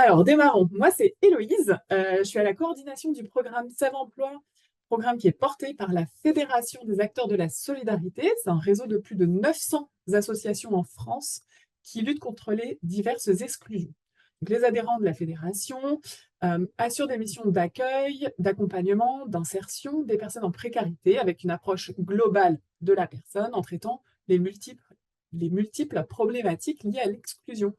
Alors, démarrons. Moi, c'est Héloïse. Je suis à la coordination du programme Save Emploi, programme qui est porté par la Fédération des acteurs de la solidarité. C'est un réseau de plus de 900 associations en France qui luttent contre les diverses exclusions. Donc, les adhérents de la fédération assurent des missions d'accueil, d'accompagnement, d'insertion des personnes en précarité avec une approche globale de la personne en traitant les multiples problématiques liées à l'exclusion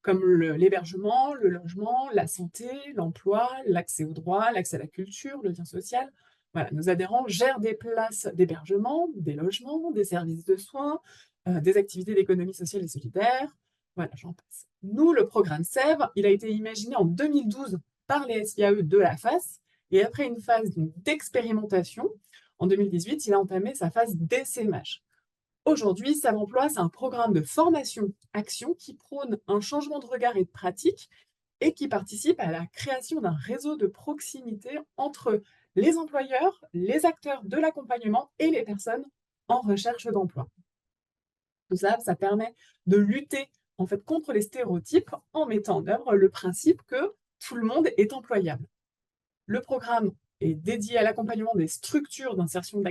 comme l'hébergement, le logement, la santé, l'emploi, l'accès aux droits, l'accès à la culture, le lien social. Voilà, nos adhérents gèrent des places d'hébergement, des logements, des services de soins, des activités d'économie sociale et solidaire. Voilà, j'en passe. Nous, le programme SEV, il a été imaginé en 2012 par les SIAE de la FAS, et après une phase d'expérimentation, en 2018, il a entamé sa phase d'essaimage. Aujourd'hui, Save Emploi, c'est un programme de formation-action qui prône un changement de regard et de pratique et qui participe à la création d'un réseau de proximité entre les employeurs, les acteurs de l'accompagnement et les personnes en recherche d'emploi. Tout ça, ça permet de lutter en fait contre les stéréotypes en mettant en œuvre le principe que tout le monde est employable. Le programme est dédié à l'accompagnement des structures d'insertion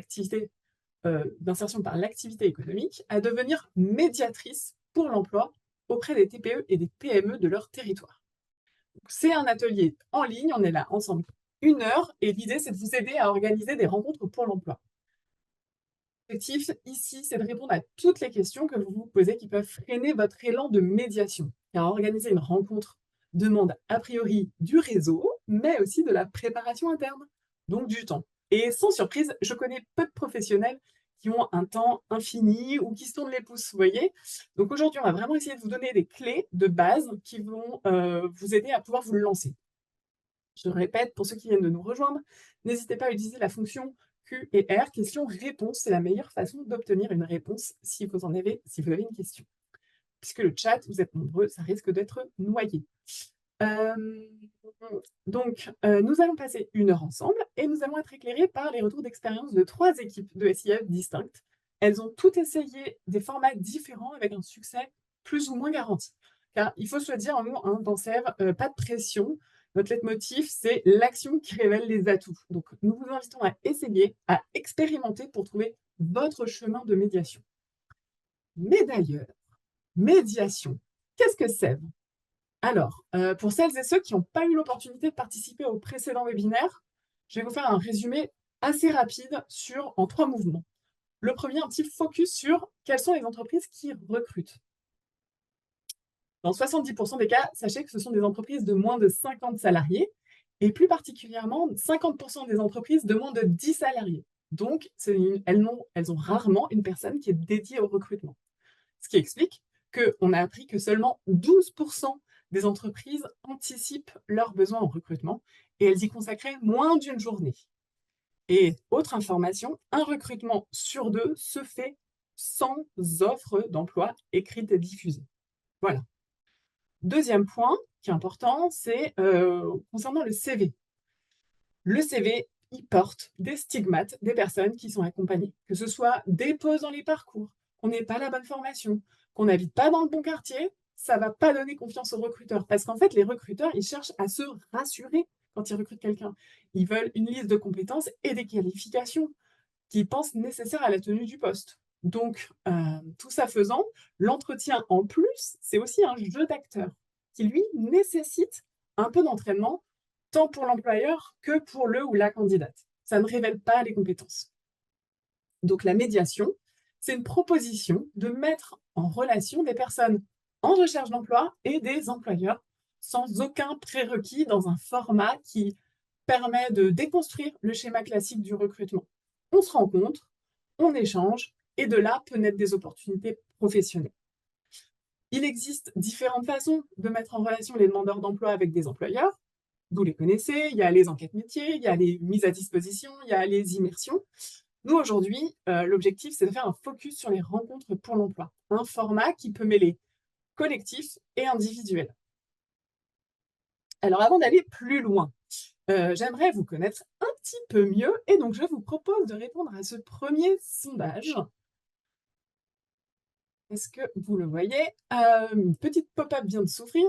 par l'activité économique à devenir médiatrice pour l'emploi auprès des TPE et des PME de leur territoire. C'est un atelier en ligne, on est là ensemble 1 heure, et l'idée c'est de vous aider à organiser des rencontres pour l'emploi. L'objectif ici, c'est de répondre à toutes les questions que vous vous posez qui peuvent freiner votre élan de médiation. Car organiser une rencontre demande a priori du réseau, mais aussi de la préparation interne, donc du temps. Et sans surprise, je connais peu de professionnels qui ont un temps infini ou qui se tournent les pouces, vous voyez. Donc aujourd'hui, on va vraiment essayer de vous donner des clés de base qui vont vous aider à pouvoir vous lancer. Je répète, pour ceux qui viennent de nous rejoindre, n'hésitez pas à utiliser la fonction Q&R, question-réponse. C'est la meilleure façon d'obtenir une réponse si vous avez une question. Puisque le chat, vous êtes nombreux, ça risque d'être noyé. Euh, nous allons passer 1 heure ensemble et nous allons être éclairés par les retours d'expérience de 3 équipes de SIF distinctes. Elles ont toutes essayé des formats différents avec un succès plus ou moins garanti. Car il faut se le dire en nous, dans SEV, pas de pression. Notre leitmotiv, c'est l'action qui révèle les atouts. Donc, nous vous invitons à essayer, à expérimenter pour trouver votre chemin de médiation. Mais d'ailleurs, médiation, qu'est-ce que c'est? Alors, pour celles et ceux qui n'ont pas eu l'opportunité de participer au précédent webinaire, je vais vous faire un résumé assez rapide en 3 mouvements. Le premier, un petit focus sur quelles sont les entreprises qui recrutent. Dans 70% des cas, sachez que ce sont des entreprises de moins de 50 salariés et plus particulièrement 50% des entreprises de moins de 10 salariés. Donc, elles ont rarement une personne qui est dédiée au recrutement. Ce qui explique qu'on a appris que seulement 12% des entreprises anticipent leurs besoins en recrutement et elles y consacraient moins d'une journée. Et autre information, un recrutement sur 2 se fait sans offre d'emploi écrite et diffusée. Voilà. Deuxième point qui est important, c'est concernant le CV. Le CV, il porte des stigmates des personnes qui sont accompagnées, que ce soit des pauses dans les parcours, qu'on n'ait pas la bonne formation, qu'on n'habite pas dans le bon quartier, ça ne va pas donner confiance aux recruteurs. Parce qu'en fait, les recruteurs, ils cherchent à se rassurer quand ils recrutent quelqu'un. Ils veulent une liste de compétences et des qualifications qu'ils pensent nécessaires à la tenue du poste. Donc, tout ça faisant, l'entretien en plus, c'est aussi un jeu d'acteurs qui, lui, nécessite un peu d'entraînement, tant pour l'employeur que pour le ou la candidate. Ça ne révèle pas les compétences. Donc, la médiation, c'est une proposition de mettre en relation des personnes en recherche d'emploi et des employeurs sans aucun prérequis dans un format qui permet de déconstruire le schéma classique du recrutement. On se rencontre, on échange, et de là peut naître des opportunités professionnelles. Il existe différentes façons de mettre en relation les demandeurs d'emploi avec des employeurs. Vous les connaissez, il y a les enquêtes métiers, il y a les mises à disposition, il y a les immersions. Nous, aujourd'hui, l'objectif, c'est de faire un focus sur les rencontres pour l'emploi, un format qui peut mêler collectif et individuel. Alors, avant d'aller plus loin, j'aimerais vous connaître un petit peu mieux et donc je vous propose de répondre à ce premier sondage. Est-ce que vous le voyez? Une petite pop-up vient de s'ouvrir.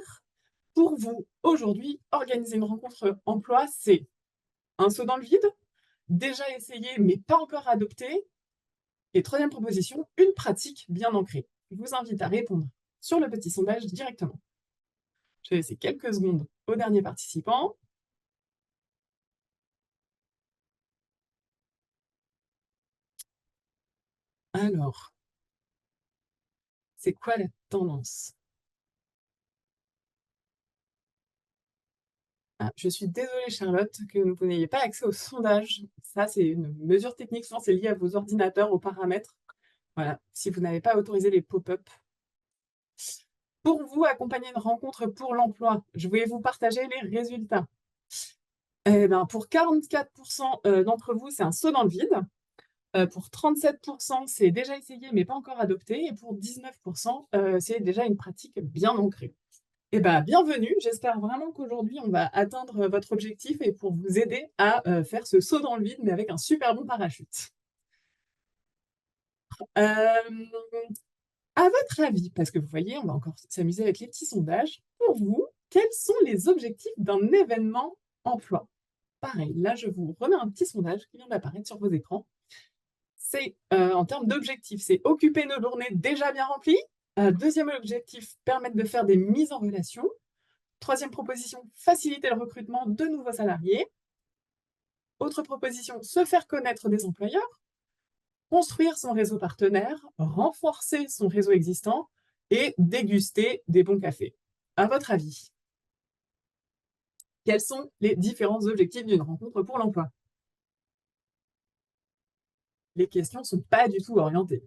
Pour vous, aujourd'hui, organiser une rencontre emploi, c'est un saut dans le vide, déjà essayé mais pas encore adopté, et troisième proposition, une pratique bien ancrée. Je vous invite à répondre sur le petit sondage directement. Je vais laisser quelques secondes au dernier participant. Alors, c'est quoi la tendance? Ah, je suis désolée, Charlotte, que vous n'ayez pas accès au sondage. Ça, c'est une mesure technique, souvent c'est lié à vos ordinateurs, aux paramètres. Voilà, si vous n'avez pas autorisé les pop-up. Pour vous, accompagner une rencontre pour l'emploi, je vais vous partager les résultats. Eh ben, pour 44% d'entre vous, c'est un saut dans le vide. Pour 37%, c'est déjà essayé mais pas encore adopté. Et pour 19%, c'est déjà une pratique bien ancrée. Eh ben, bienvenue. J'espère vraiment qu'aujourd'hui, on va atteindre votre objectif et pour vous aider à faire ce saut dans le vide, mais avec un super bon parachute. Euh, à votre avis, parce que vous voyez, on va encore s'amuser avec les petits sondages, pour vous, quels sont les objectifs d'un événement emploi? Pareil, là, je vous remets un petit sondage qui vient d'apparaître sur vos écrans. C'est en termes d'objectifs, c'est occuper nos journées déjà bien remplies. Deuxième objectif, permettre de faire des mises en relation. Troisième proposition, faciliter le recrutement de nouveaux salariés. Autre proposition, se faire connaître des employeurs, construire son réseau partenaire, renforcer son réseau existant et déguster des bons cafés. À votre avis, quels sont les différents objectifs d'une rencontre pour l'emploi? Les questions ne sont pas du tout orientées.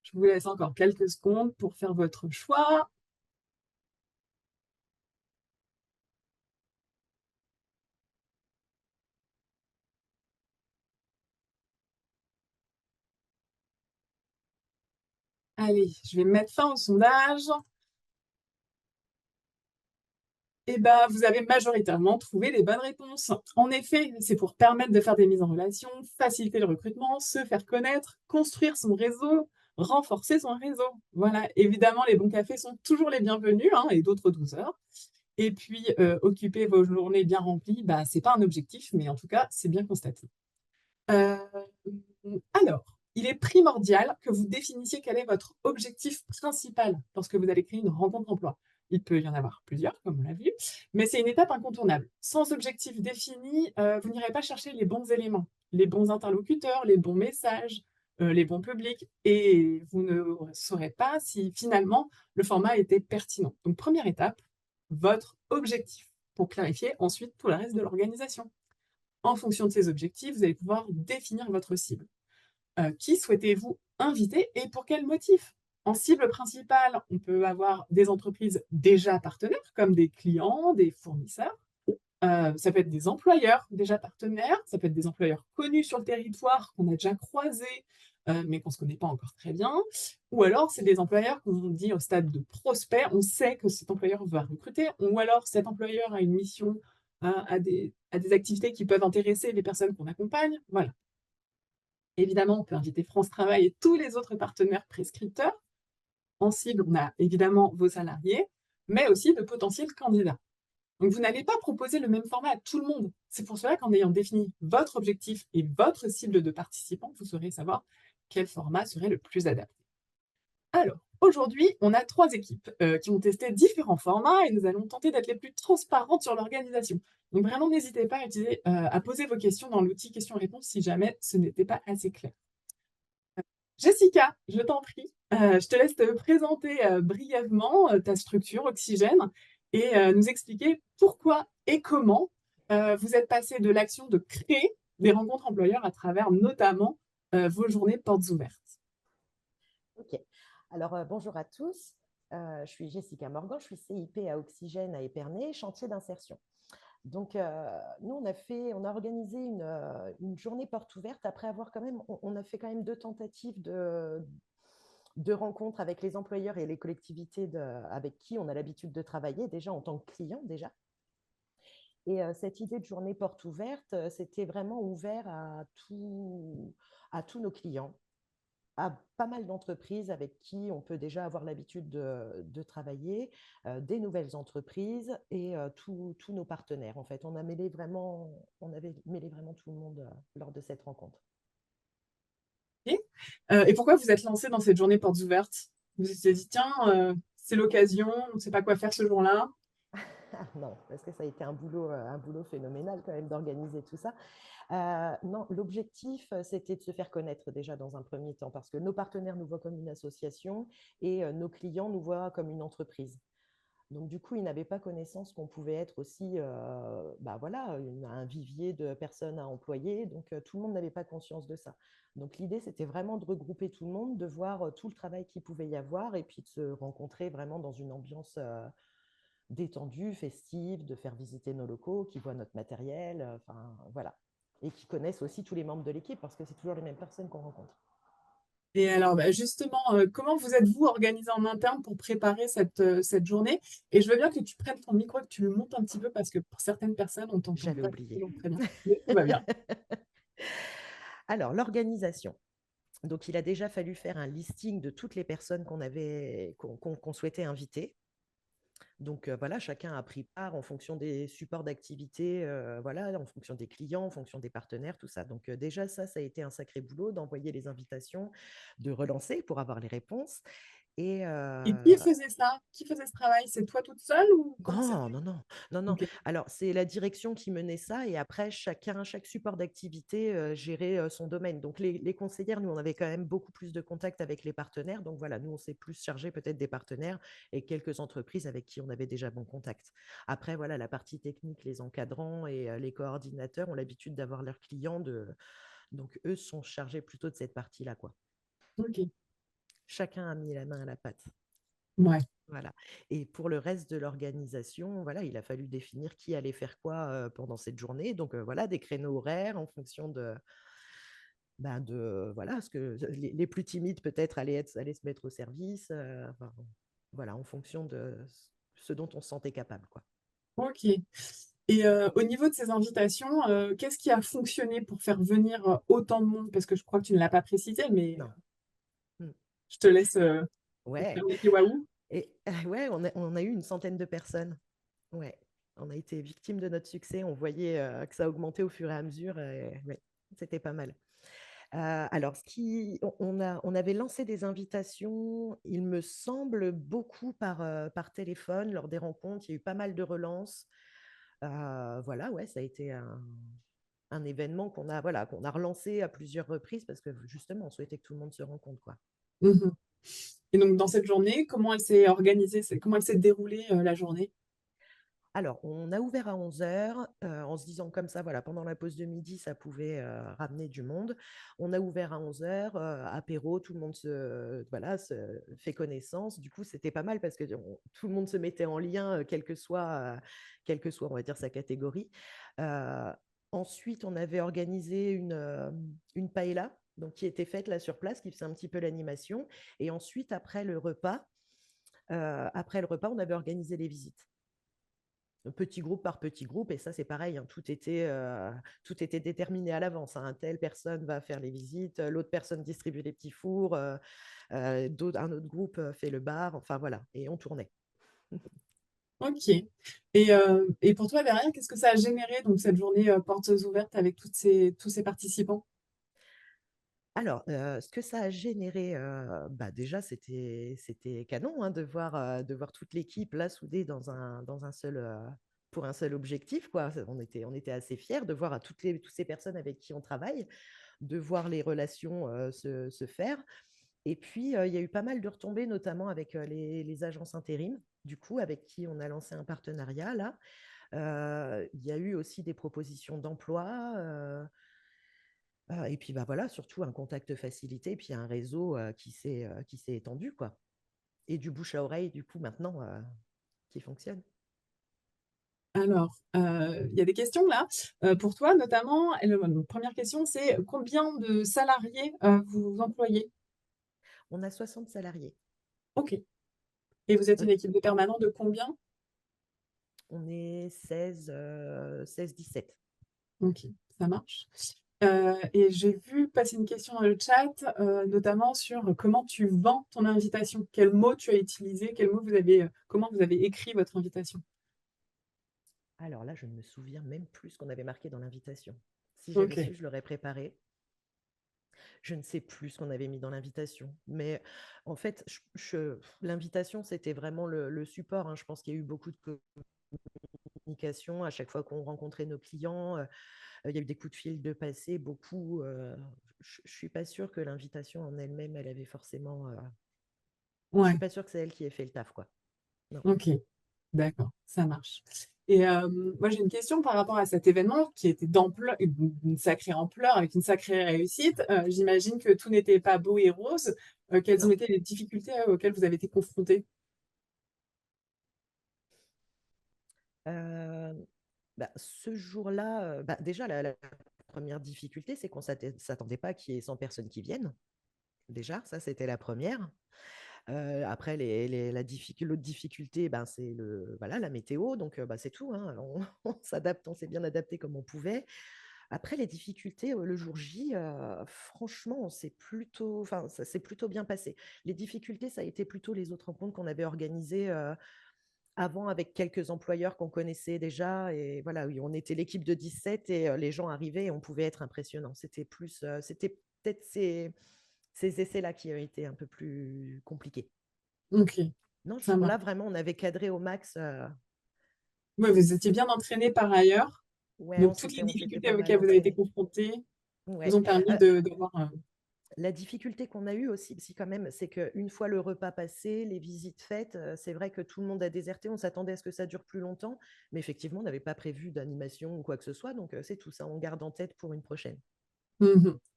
Je vous laisse encore quelques secondes pour faire votre choix. Allez, je vais mettre fin au sondage. Eh ben, vous avez majoritairement trouvé les bonnes réponses. En effet, c'est pour permettre de faire des mises en relation, faciliter le recrutement, se faire connaître, construire son réseau, renforcer son réseau. Voilà, évidemment, les bons cafés sont toujours les bienvenus, hein, et d'autres 12 heures. Et puis, occuper vos journées bien remplies, bah, ce n'est pas un objectif, mais en tout cas, c'est bien constaté. Euh, alors, il est primordial que vous définissiez quel est votre objectif principal lorsque vous allez créer une rencontre emploi. Il peut y en avoir plusieurs, comme on l'a vu, mais c'est une étape incontournable. Sans objectif défini, vous n'irez pas chercher les bons éléments, les bons interlocuteurs, les bons messages, les bons publics, et vous ne saurez pas si finalement le format était pertinent. Donc, première étape, votre objectif, pour clarifier ensuite tout le reste de l'organisation. En fonction de ces objectifs, vous allez pouvoir définir votre cible. Qui souhaitez-vous inviter et pour quel motif? En cible principale, on peut avoir des entreprises déjà partenaires, comme des clients, des fournisseurs. Ça peut être des employeurs déjà partenaires, ça peut être des employeurs connus sur le territoire, qu'on a déjà croisés, mais qu'on ne se connaît pas encore très bien. Ou alors, c'est des employeurs qu'on dit au stade de prospect, on sait que cet employeur va recruter, ou alors cet employeur a une mission, a des activités qui peuvent intéresser les personnes qu'on accompagne. Voilà. Évidemment, on peut inviter France Travail et tous les autres partenaires prescripteurs. En cible, on a évidemment vos salariés, mais aussi de potentiels candidats. Donc, vous n'allez pas proposer le même format à tout le monde. C'est pour cela qu'en ayant défini votre objectif et votre cible de participants, vous saurez savoir quel format serait le plus adapté. Alors, aujourd'hui, on a 3 équipes qui ont testé différents formats et nous allons tenter d'être les plus transparentes sur l'organisation. Donc, vraiment, n'hésitez pas à poser vos questions dans l'outil questions-réponses si jamais ce n'était pas assez clair. Jessica, je t'en prie, je te laisse te présenter brièvement ta structure Oxygène et nous expliquer pourquoi et comment vous êtes passé de l'action de créer des rencontres employeurs à travers notamment vos journées portes ouvertes. Ok. Alors, bonjour à tous. Je suis Jessica Morgan, je suis CIP à Oxygène à Épernay, chantier d'insertion. Donc, nous, on a organisé une journée porte ouverte après avoir quand même, on a fait quand même 2 tentatives de rencontres avec les employeurs et les collectivités avec qui on a l'habitude de travailler, déjà en tant que client déjà. Et cette idée de journée porte ouverte, c'était vraiment ouvert à tous nos clients. à pas mal d'entreprises avec qui on peut déjà avoir l'habitude de travailler, des nouvelles entreprises et tous nos partenaires. En fait, on avait mêlé vraiment tout le monde lors de cette rencontre. Ok. Et pourquoi vous êtes lancé dans cette journée portes ouvertes? Vous vous êtes dit, tiens, c'est l'occasion, on ne sait pas quoi faire ce jour-là. Ah non, parce que ça a été un boulot phénoménal quand même d'organiser tout ça. Non, l'objectif, c'était de se faire connaître déjà dans un premier temps, parce que nos partenaires nous voient comme une association et nos clients nous voient comme une entreprise. Donc, du coup, ils n'avaient pas connaissance qu'on pouvait être aussi bah, voilà, un vivier de personnes à employer. Donc, tout le monde n'avait pas conscience de ça. Donc, l'idée, c'était vraiment de regrouper tout le monde, de voir tout le travail qu'il pouvait y avoir et puis de se rencontrer vraiment dans une ambiance détendue, festive, de faire visiter nos locaux, qui voient notre matériel, enfin voilà. Et qui connaissent aussi tous les membres de l'équipe parce que c'est toujours les mêmes personnes qu'on rencontre. Et alors, bah, justement, comment vous êtes-vous organisé en interne pour préparer cette journée? Et je veux bien que tu prennes ton micro et que tu le montes un petit peu parce que pour certaines personnes, on t'entend J'avais pas oublié. toujours très bien. Mais tout va bien. Alors, l'organisation. Donc, il a déjà fallu faire un listing de toutes les personnes qu'on souhaitait inviter. Donc, voilà, chacun a pris part en fonction des supports d'activité, voilà, en fonction des clients, en fonction des partenaires, tout ça. Donc, déjà, ça a été un sacré boulot d'envoyer les invitations, de relancer pour avoir les réponses. Et Et qui faisait ça? Qui faisait ce travail? C'est toi toute seule ou comment non, c'était? non, non, non, non. Ok. Alors, c'est la direction qui menait ça et après, chaque support d'activité gérait son domaine. Donc, les conseillères, nous, on avait quand même beaucoup plus de contact avec les partenaires. Donc, voilà, nous, on s'est plus chargé peut-être des partenaires et quelques entreprises avec qui on avait déjà bon contact. Après, voilà, la partie technique, les encadrants et les coordinateurs ont l'habitude d'avoir leurs clients. Donc, eux sont chargés plutôt de cette partie-là, quoi. Ok. Chacun a mis la main à la pâte. Ouais. Voilà. Et pour le reste de l'organisation, voilà, il a fallu définir qui allait faire quoi pendant cette journée. Donc voilà, des créneaux horaires en fonction de voilà, ce que les plus timides peut-être allaient se mettre au service. Enfin, voilà, en fonction de ce dont on se sentait capable, quoi. Ok. Et au niveau de ces invitations, qu'est-ce qui a fonctionné pour faire venir autant de monde? Parce que je crois que tu ne l'as pas précisé, mais Non. Mm. je te laisse Ouais. faire les waouh. Et ouais, on a eu une centaine de personnes. Ouais. On a été victime de notre succès. On voyait que ça augmentait au fur et à mesure. Et, ouais, c'était pas mal. Alors, on avait lancé des invitations, il me semble, beaucoup par téléphone lors des rencontres. Il y a eu pas mal de relances. Voilà, ouais, ça a été un événement qu'on a relancé à plusieurs reprises parce que justement, on souhaitait que tout le monde se rencontre, quoi. Mhm. Et donc, dans cette journée, comment elle s'est organisée? Comment elle s'est déroulée la journée? Alors, on a ouvert à 11 heures en se disant comme ça, voilà, pendant la pause de midi, ça pouvait ramener du monde. On a ouvert à 11 heures, apéro, tout le monde voilà, se fait connaissance. Du coup, c'était pas mal parce que tout le monde se mettait en lien, quelle que soit, on va dire, sa catégorie. Euh, Ensuite, on avait organisé une paella, donc qui était faite là sur place, qui faisait un petit peu l'animation. Et ensuite, après le repas, on avait organisé les visites petit groupe par petit groupe. Et ça, c'est pareil, hein, tout était déterminé à l'avance, hein. Telle personne va faire les visites, l'autre personne distribue les petits fours, un autre groupe fait le bar. Enfin, voilà. Et on tournait. Ok. Et pour toi, derrière, qu'est-ce que ça a généré, donc, cette journée portes ouvertes avec tous ces participants? Alors, ce que ça a généré, bah, déjà, c'était canon, hein, de voir toute l'équipe là soudée dans un seul, pour un seul objectif, quoi. On était assez fiers de voir à toutes ces personnes avec qui on travaille, de voir les relations se faire. Et puis, il y a eu pas mal de retombées, notamment avec les agences intérim, du coup, avec qui on a lancé un partenariat là. Il y a eu aussi des propositions d'emploi. Et puis, bah, voilà, surtout un contact facilité, et puis un réseau qui s'est étendu, quoi. Et du bouche à oreille, du coup, maintenant, qui fonctionne. Alors, il y a des questions là. Pour toi, notamment, donc, première question, c'est combien de salariés vous employez? On a 60 salariés. Ok. Et vous êtes Euh, une équipe de permanents de combien? on est 16, 17. Ok, ça marche. Et j'ai vu passer une question dans le chat, notamment sur comment tu vends ton invitation. Quels mots tu as utilisés? Quels mots vous avez, comment vous avez écrit votre invitation? Alors là, je ne me souviens même plus ce qu'on avait marqué dans l'invitation. Si j'avais OK. su, je l'aurais préparé. Je ne sais plus ce qu'on avait mis dans l'invitation. Mais en fait, l'invitation, c'était vraiment le support, hein. Je pense qu'il y a eu beaucoup de communication à chaque fois qu'on rencontrait nos clients. Il y a eu des coups de fil de passé, beaucoup. Je ne suis pas sûre que l'invitation en elle-même, elle avait forcément. Je suis Ouais, pas sûre que c'est elle qui ait fait le taf, quoi. Non. OK. D'accord, ça marche. Et moi, j'ai une question par rapport à cet événement qui était d'ampleur, une sacrée ampleur, avec une sacrée réussite. J'imagine que tout n'était pas beau et rose. Quelles ont Non. été les difficultés, auxquelles vous avez été confrontés? Euh, ce jour-là, déjà, la première difficulté, c'est qu'on ne s'attendait pas qu'il y ait 100 personnes qui viennent. Déjà, ça, c'était la première. Après, l'autre difficulté, c'est voilà, la météo. Donc, c'est tout, hein. On s'adapte, on s'est bien adapté comme on pouvait. Après, les difficultés, le jour J, franchement, ça s'est plutôt bien passé. Les difficultés, ça a été plutôt les autres rencontres qu'on avait organisées avant avec quelques employeurs qu'on connaissait déjà. Et voilà, oui, on était l'équipe de 17 et les gens arrivaient et on pouvait être impressionnant. C'était peut-être ces essais-là qui ont été un peu plus compliqués. OK, Non, ce ça marche. jour-là, vraiment, on avait cadré au max. Ouais, vous étiez bien entraînés par ailleurs, Ouais, donc toutes les on s'était difficultés pas mal auxquelles vous avez été entraîné. confrontés vous Ouais. ont permis Euh, de voir, la difficulté qu'on a eue aussi, quand même, c'est qu'une fois le repas passé, les visites faites, c'est vrai que tout le monde a déserté. On s'attendait à ce que ça dure plus longtemps, mais effectivement, on n'avait pas prévu d'animation ou quoi que ce soit. Donc, c'est tout ça. On garde en tête pour une prochaine.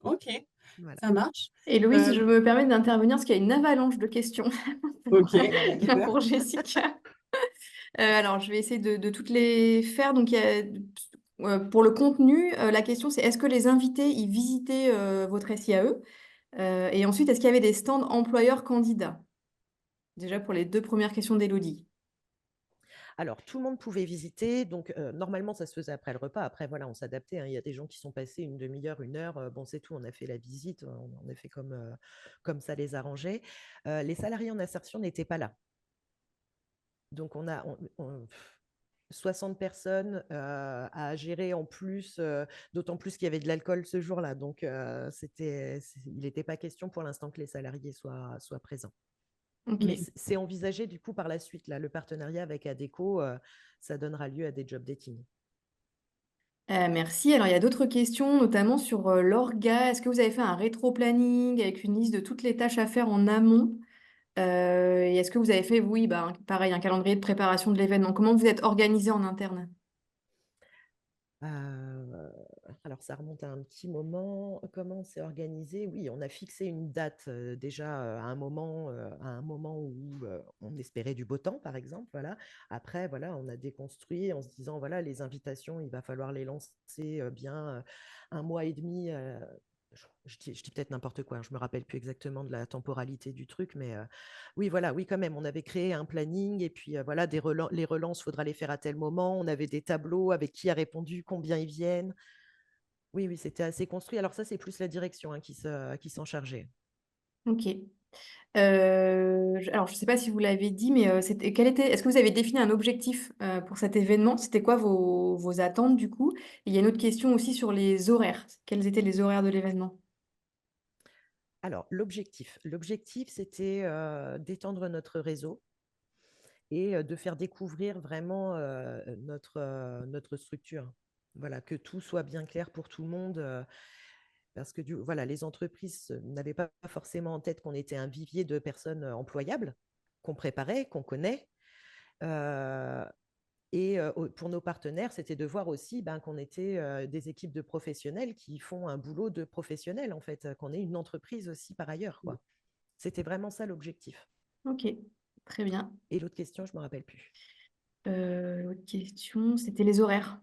OK, Voilà. ça marche. Héloïse, Hem, je me permets d'intervenir parce qu'il y a une avalanche de questions pour, OK, super. pour Jessica. Alors, je vais essayer de toutes les faire. Donc, pour le contenu, la question, c'est est-ce que les invités, ils visitaient votre SIAE? Et ensuite, est-ce qu'il y avait des stands employeurs candidats? Déjà pour les deux premières questions d'Élodie. Alors, tout le monde pouvait visiter. Donc, normalement, ça se faisait après le repas. Après, voilà, on s'adaptait, hein. Il y a des gens qui sont passés une demi-heure, une heure. Bon, c'est tout. On a fait la visite. On a fait comme ça les arrangeait. Les salariés en insertion n'étaient pas là. Donc, 60 personnes à gérer en plus, d'autant plus qu'il y avait de l'alcool ce jour-là. Donc, il n'était pas question pour l'instant que les salariés soient présents. Mais Ok. c'est envisagé du coup par la suite. Là, le partenariat avec Adecco, ça donnera lieu à des job dating. Merci. Alors, il y a d'autres questions, notamment sur l'orga. Est-ce que vous avez fait un rétro-planning avec une liste de toutes les tâches à faire en amont? Et est-ce que vous avez fait, oui, bah, pareil, un calendrier de préparation de l'événement? Comment vous êtes organisé en interne? Euh, alors, ça remonte à un petit moment. Comment c'est organisé? Oui, on a fixé une date déjà à un moment où on espérait du beau temps, par exemple. Voilà. Après, voilà, on a déconstruit en se disant, voilà, les invitations, il va falloir les lancer bien un mois et demi. Je dis peut-être n'importe quoi, hein, je me rappelle plus exactement de la temporalité du truc, mais oui, voilà, oui, quand même, on avait créé un planning et puis voilà, les relances, faudra les faire à tel moment. On avait des tableaux avec qui a répondu, combien ils viennent. Oui, oui, c'était assez construit. Alors ça, c'est plus la direction hein, qui s'en chargeait. Ok. Alors, je ne sais pas si vous l'avez dit, mais est-ce que vous avez défini un objectif pour cet événement? C'était quoi vos attentes du coup? Et il y a une autre question aussi sur les horaires. Quels étaient les horaires de l'événement? Alors, l'objectif, c'était d'étendre notre réseau et de faire découvrir vraiment notre structure. Voilà, que tout soit bien clair pour tout le monde. Parce que voilà, les entreprises n'avaient pas forcément en tête qu'on était un vivier de personnes employables, qu'on préparait, qu'on connaît. Euh, et pour nos partenaires, c'était de voir aussi qu'on était des équipes de professionnels qui font un boulot de professionnels, en fait, qu'on est une entreprise aussi par ailleurs, quoi. C'était vraiment ça l'objectif. Ok, très bien. Et l'autre question, je ne me rappelle plus. Autre question, c'était les horaires.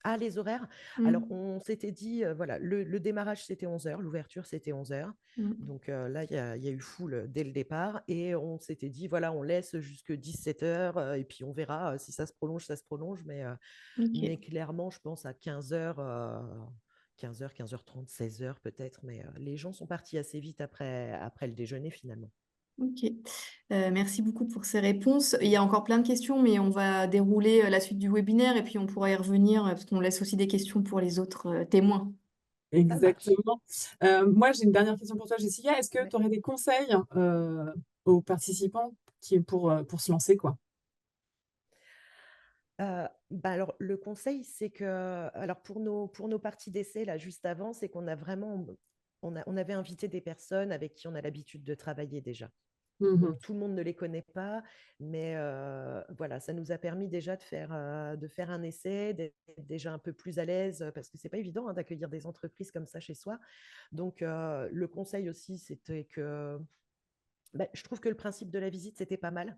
Ah, les horaires. Alors, Mm, on s'était dit, voilà, le démarrage, c'était 11 heures, l'ouverture, c'était 11 heures. mm. Donc là, il y a eu foule dès le départ. Et on s'était dit, voilà, on laisse jusque 17 heures. Et puis, on verra si ça se prolonge, ça se prolonge. Mais Ok. clairement, je pense à 15 heures, 15h, 15h30, 16h peut-être, mais les gens sont partis assez vite après le déjeuner finalement. Ok. Merci beaucoup pour ces réponses. Il y a encore plein de questions, mais on va dérouler la suite du webinaire et puis on pourra y revenir parce qu'on laisse aussi des questions pour les autres témoins. Ça marche. Exactement. Moi, j'ai une dernière question pour toi, Jessica. Est-ce que Ouais. tu aurais des conseils aux participants pour se lancer, quoi? Bah alors, le conseil, c'est que, alors pour nos parties d'essai, là, juste avant, c'est qu'on a vraiment, on avait invité des personnes avec qui on a l'habitude de travailler déjà. Mhm. Donc, tout le monde ne les connaît pas, mais voilà, ça nous a permis déjà de faire un essai, d'être déjà un peu plus à l'aise, parce que c'est pas évident hein, d'accueillir des entreprises comme ça chez soi. Donc, le conseil aussi, c'était que bah, je trouve que le principe de la visite, c'était pas mal.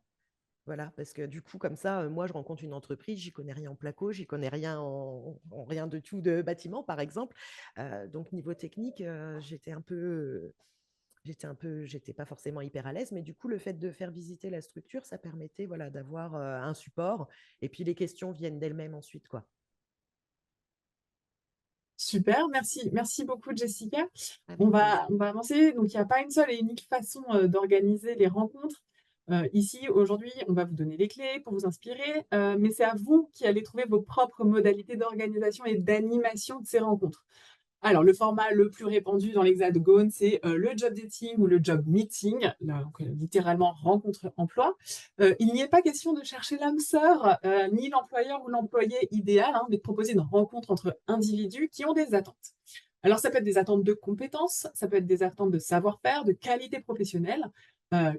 Voilà, parce que du coup, comme ça, moi, je rencontre une entreprise, j'y connais rien en placo, j'y connais rien en rien de tout de bâtiment, par exemple. Donc, niveau technique, j'étais pas forcément hyper à l'aise, mais du coup, le fait de faire visiter la structure, ça permettait, voilà, d'avoir un support. Et puis, les questions viennent d'elles-mêmes ensuite, quoi. Super, merci beaucoup, Jessica. On Avec va, plaisir. on va avancer. Donc, il n'y a pas une seule et unique façon d'organiser les rencontres. Ici, aujourd'hui, on va vous donner les clés pour vous inspirer, mais c'est à vous qui allez trouver vos propres modalités d'organisation et d'animation de ces rencontres. Alors, le format le plus répandu dans l'Hexagone, c'est le job dating ou le job meeting, donc, littéralement rencontre emploi. Il n'y est pas question de chercher l'âme sœur, ni l'employeur ou l'employé idéal, hein, mais de proposer une rencontre entre individus qui ont des attentes. Alors, ça peut être des attentes de compétences, ça peut être des attentes de savoir-faire, de qualité professionnelle.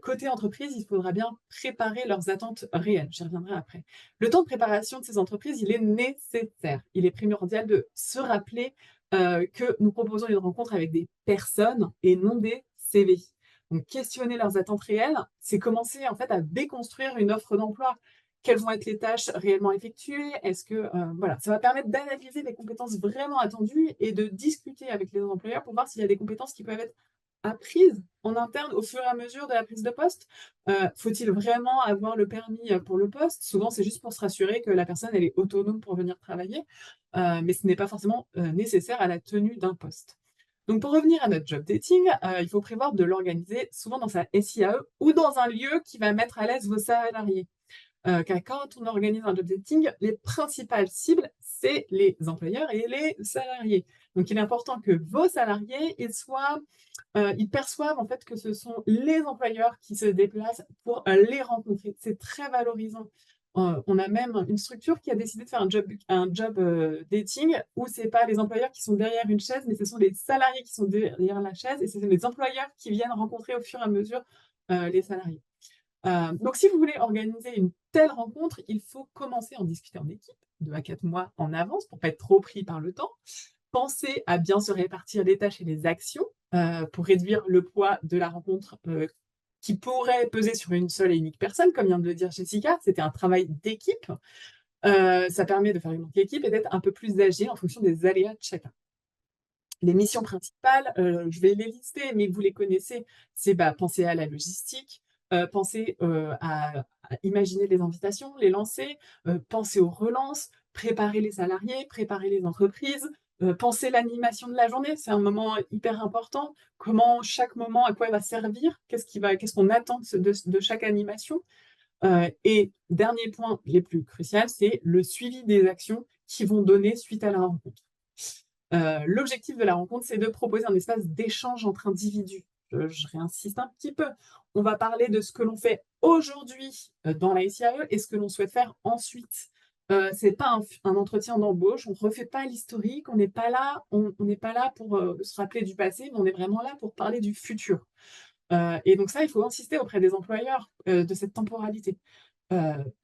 Côté entreprise, il faudra bien préparer leurs attentes réelles. J'y reviendrai après. Le temps de préparation de ces entreprises, il est nécessaire. Il est primordial de se rappeler que nous proposons une rencontre avec des personnes et non des CV. Donc, questionner leurs attentes réelles, c'est commencer en fait à déconstruire une offre d'emploi. Quelles vont être les tâches réellement effectuées? Est-ce que voilà, ça va permettre d'analyser les compétences vraiment attendues et de discuter avec les employeurs pour voir s'il y a des compétences qui peuvent être apprises en interne au fur et à mesure de la prise de poste. Faut-il vraiment avoir le permis pour le poste? Souvent, c'est juste pour se rassurer que la personne elle est autonome pour venir travailler, mais ce n'est pas forcément nécessaire à la tenue d'un poste. Donc, pour revenir à notre job dating, il faut prévoir de l'organiser souvent dans sa SIAE ou dans un lieu qui va mettre à l'aise vos salariés. Car quand on organise un job dating, les principales cibles, c'est les employeurs et les salariés. Donc, il est important que vos salariés, ils perçoivent en fait que ce sont les employeurs qui se déplacent pour les rencontrer. C'est très valorisant. On a même une structure qui a décidé de faire un job dating où c'est pas les employeurs qui sont derrière une chaise, mais ce sont les salariés qui sont derrière la chaise et ce sont les employeurs qui viennent rencontrer au fur et à mesure les salariés. Donc, si vous voulez organiser une telle rencontre, il faut commencer à en discuter en équipe, 2 à 4 mois en avance pour pas être trop pris par le temps. Pensez à bien se répartir les tâches et les actions pour réduire le poids de la rencontre qui pourrait peser sur une seule et unique personne, comme vient de le dire Jessica. C'était un travail d'équipe. Ça permet de faire une équipe et d'être un peu plus agile en fonction des aléas de chacun. Les missions principales, je vais les lister, mais vous les connaissez, c'est penser à la logistique, penser à imaginer les invitations, les lancer, penser aux relances, préparer les salariés, préparer les entreprises, penser l'animation de la journée, c'est un moment hyper important. Comment chaque moment, à quoi il va servir, qu'est-ce qu'on attend de chaque animation. Et dernier point, les plus crucial, c'est le suivi des actions qui vont donner suite à la rencontre. L'objectif de la rencontre, c'est de proposer un espace d'échange entre individus. Je réinsiste un petit peu. On va parler de ce que l'on fait aujourd'hui dans la SIAE et ce que l'on souhaite faire ensuite. Ce n'est pas un entretien d'embauche, on ne refait pas l'historique, on n'est pas là pour se rappeler du passé, mais on est vraiment là pour parler du futur. Et donc ça, il faut insister auprès des employeurs de cette temporalité.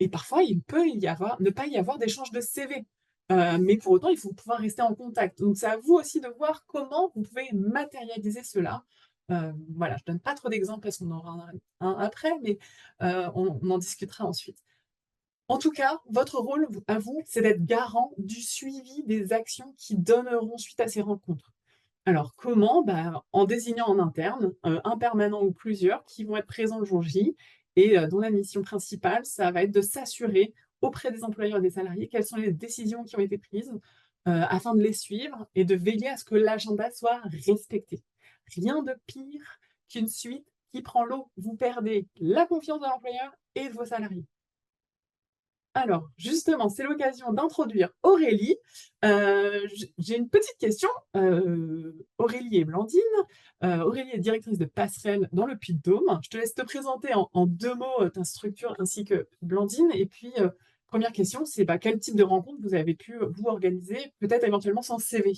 Et parfois, il peut ne pas y avoir d'échange de CV. Mais pour autant, il faut pouvoir rester en contact. Donc, c'est à vous aussi de voir comment vous pouvez matérialiser cela. Voilà, je ne donne pas trop d'exemples parce qu'on en aura un après, mais on en discutera ensuite. En tout cas, votre rôle à vous, c'est d'être garant du suivi des actions qui donneront suite à ces rencontres. Alors, comment? En désignant en interne un permanent ou plusieurs qui vont être présents le jour J et dont la mission principale, ça va être de s'assurer auprès des employeurs et des salariés quelles sont les décisions qui ont été prises, afin de les suivre et de veiller à ce que l'agenda soit respecté. Rien de pire qu'une suite qui prend l'eau. Vous perdez la confiance de l'employeur et de vos salariés. Alors, justement, c'est l'occasion d'introduire Aurélie. J'ai une petite question. Aurélie et Blandine. Aurélie est directrice de passerelle dans le Puy-de-Dôme. Je te laisse te présenter en 2 mots ta structure ainsi que Blandine. Et puis, première question, c'est quel type de rencontre vous avez pu vous organiser, peut-être éventuellement sans CV.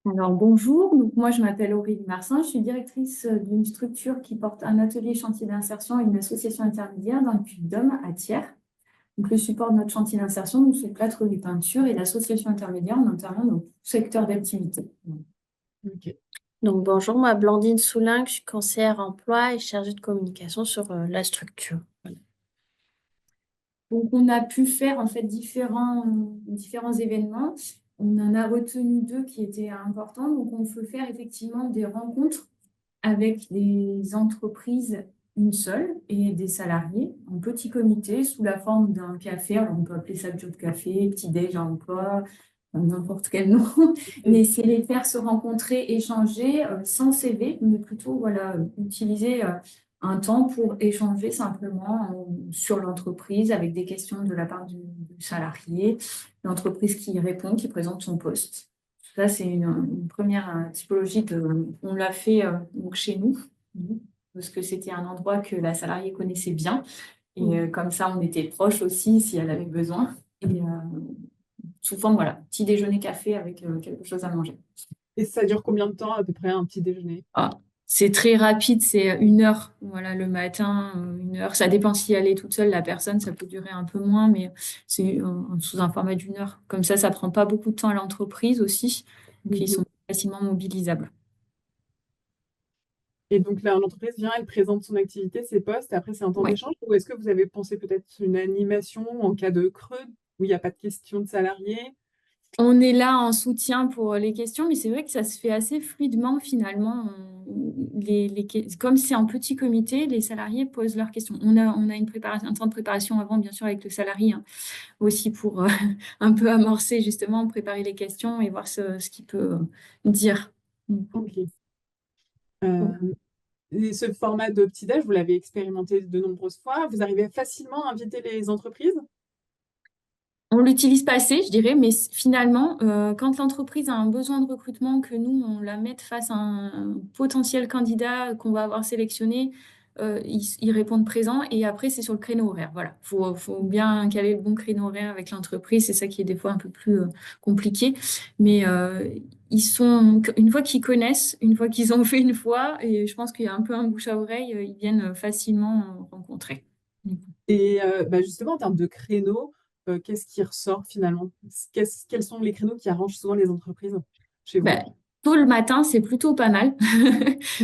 Alors bonjour, donc moi je m'appelle Aurélie Marsan, je suis directrice d'une structure qui porte un atelier chantier d'insertion et une association intermédiaire dans le Puy-de-Dôme à Thiers. Donc le support de notre chantier d'insertion, nous c'est le plâtre et peinture et l'association intermédiaire, on intervient dans tout secteur d'activité. Ok. Donc bonjour, moi Blandine Soulin, je suis conseillère emploi et chargée de communication sur la structure. Voilà. Donc on a pu faire en fait différents événements. On en a retenu 2 qui étaient importants. Donc on peut faire effectivement des rencontres avec des entreprises, une seule, et des salariés en petit comité sous la forme d'un café. Alors, on peut appeler ça job café, petit-déj à emploi, n'importe quel nom. Mais c'est les faire se rencontrer, échanger sans CV, mais plutôt voilà, utiliser un temps pour échanger simplement sur l'entreprise avec des questions de la part du salarié, l'entreprise qui répond, qui présente son poste. Ça, c'est une première typologie on l'a fait donc chez nous, parce que c'était un endroit que la salariée connaissait bien. Et comme ça, on était proches aussi si elle avait besoin. Et sous forme, voilà, petit déjeuner café avec quelque chose à manger. Et ça dure combien de temps à peu près un petit déjeuner? Ah, c'est très rapide, c'est 1 heure, voilà, le matin, 1 heure. Ça dépend si elle est toute seule, la personne, ça peut durer un peu moins, mais c'est sous un format d'1 heure. Comme ça prend pas beaucoup de temps à l'entreprise aussi, donc ils sont facilement mobilisables. Et donc là, l'entreprise vient, elle présente son activité, ses postes, et après c'est un temps Ouais. d'échange. Ou est-ce que vous avez pensé peut-être une animation en cas de creux où il n'y a pas de question de salariés? On est là en soutien pour les questions, mais c'est vrai que ça se fait assez fluidement finalement. Comme c'est un petit comité, les salariés posent leurs questions. On a un temps de préparation avant, bien sûr, avec le salarié, hein, aussi pour un peu amorcer justement, préparer les questions et voir ce qu'il peut dire. Ok. Et ce format de petit-déj, vous l'avez expérimenté de nombreuses fois. Vous arrivez facilement à inviter les entreprises? On l'utilise pas assez, je dirais, mais finalement, quand l'entreprise a un besoin de recrutement, que nous, on la mette face à un potentiel candidat qu'on va avoir sélectionné, ils répondent présent et après, c'est sur le créneau horaire. Voilà, faut bien caler le bon créneau horaire avec l'entreprise. C'est ça qui est des fois un peu plus compliqué. Mais une fois qu'ils connaissent, une fois qu'ils ont fait une fois, et je pense qu'il y a un peu un bouche à oreille, ils viennent facilement rencontrer. Et justement, en termes de créneaux, qu'est-ce qui ressort finalement? Quels sont les créneaux qui arrangent souvent les entreprises chez vous? Ben, tôt le matin, c'est plutôt pas mal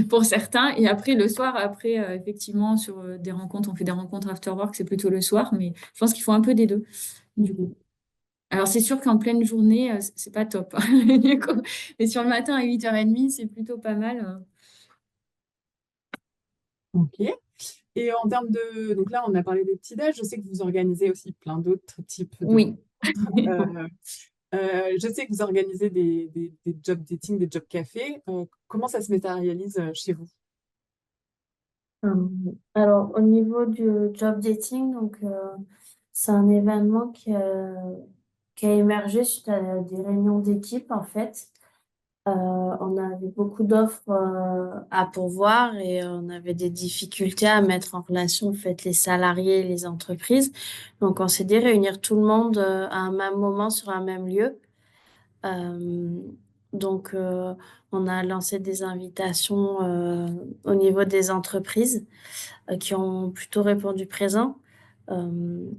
pour certains. Et après, le soir, effectivement, sur des rencontres, on fait des rencontres after work, c'est plutôt le soir. Mais je pense qu'il faut un peu des deux, du coup. Alors, c'est sûr qu'en pleine journée, c'est pas top, du coup. Mais sur le matin à 8h30, c'est plutôt pas mal. Ok. Et en termes de... Donc là, on a parlé des petits-déj. Je sais que vous organisez aussi plein d'autres types de Oui. rencontres. Je sais que vous organisez des job dating, des job cafés. Comment ça se matérialise chez vous? Alors au niveau du job dating, donc c'est un événement qui a émergé suite à des réunions d'équipe en fait. On avait beaucoup d'offres à pourvoir et on avait des difficultés à mettre en relation en fait les salariés et les entreprises. Donc on s'est dit réunir tout le monde à un même moment sur un même lieu. Euh, donc on a lancé des invitations au niveau des entreprises qui ont plutôt répondu présent. Euh,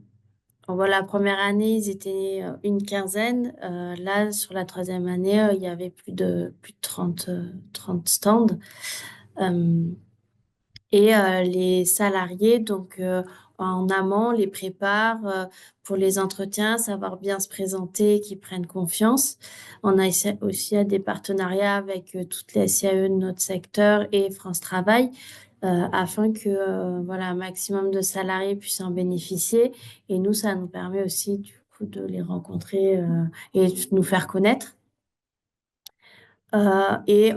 voilà, la première année, ils étaient une quinzaine. Là, sur la troisième année, il y avait plus de 30 stands. Euh, et les salariés, donc en amont, les préparent pour les entretiens, savoir bien se présenter, qu'ils prennent confiance. On a aussi des partenariats avec toutes les SIAE de notre secteur et France Travail afin que voilà, un maximum de salariés puissent en bénéficier. Et nous, ça nous permet aussi du coup de les rencontrer et de nous faire connaître. Et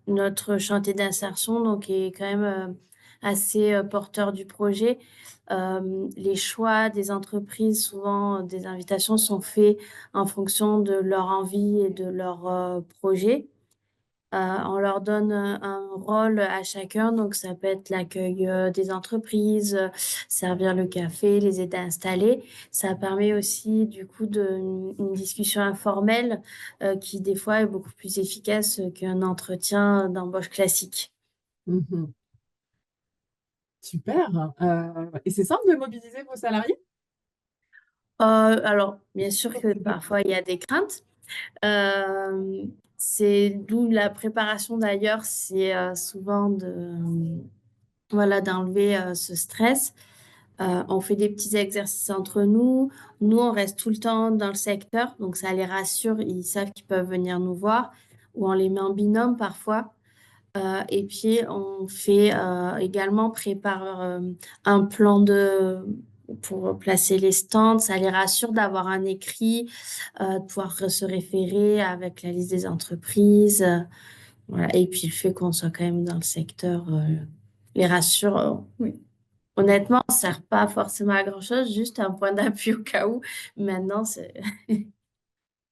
notre chantier d'insertion donc est quand même assez porteur du projet. Les choix des entreprises, souvent des invitations sont faits en fonction de leur envie et de leur projet. On leur donne un rôle à chacun, donc ça peut être l'accueil des entreprises, servir le café, les aider à installer. Ça permet aussi du coup une discussion informelle qui des fois est beaucoup plus efficace qu'un entretien d'embauche classique. Mhm. Super. Et c'est simple de mobiliser vos salariés? Alors, bien sûr que parfois il y a des craintes. C'est d'où la préparation d'ailleurs, c'est souvent voilà, d'enlever ce stress. On fait des petits exercices entre nous. Nous, on reste tout le temps dans le secteur, donc ça les rassure. Ils savent qu'ils peuvent venir nous voir, ou on les met en binôme parfois. Et puis, on fait également prépare un plan pour placer les stands. Ça les rassure d'avoir un écrit, de pouvoir se référer avec la liste des entreprises. Voilà. Et puis, le fait qu'on soit quand même dans le secteur les rassure. Oui. Honnêtement, ça ne sert pas forcément à grand-chose, juste un point d'appui au cas où. Maintenant, c'est...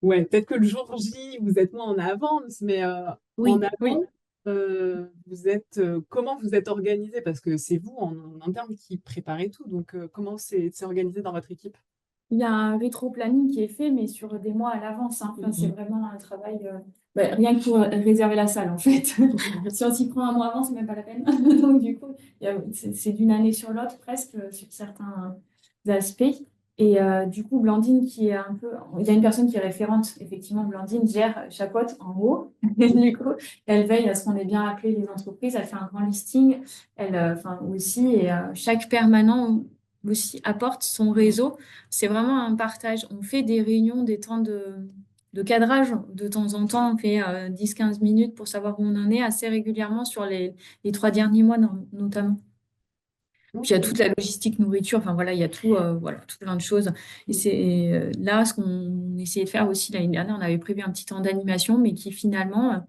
Ouais, peut-être que le jour J, vous êtes moins en avance, mais en Oui, oui. amont, comment vous êtes organisé? Parce que c'est vous en interne qui préparez tout. Donc, comment c'est organisé dans votre équipe? Il y a un rétro-planning qui est fait, mais sur des mois à l'avance, hein. Enfin, c'est vraiment un travail, rien que pour réserver la salle, en fait. Si on s'y prend un mois avant, c'est même pas la peine. Donc, du coup, c'est d'une année sur l'autre, presque, sur certains aspects. Et du coup, Blandine, qui est un peu. Il y a une personne qui est référente, effectivement, Blandine gère, chapeaute en haut. Et du coup, elle veille à ce qu'on ait bien appelé les entreprises. Elle fait un grand listing. Elle, enfin, aussi, et chaque permanent aussi apporte son réseau. C'est vraiment un partage. On fait des réunions, des temps de cadrage de temps en temps. On fait 10-15 minutes pour savoir où on en est assez régulièrement sur les 3 derniers mois notamment. Puis il y a toute la logistique, nourriture, enfin voilà, il y a tout, voilà, tout plein de choses. Et c'est là ce qu'on essayait de faire aussi l'année dernière. On avait prévu un petit temps d'animation, mais qui finalement,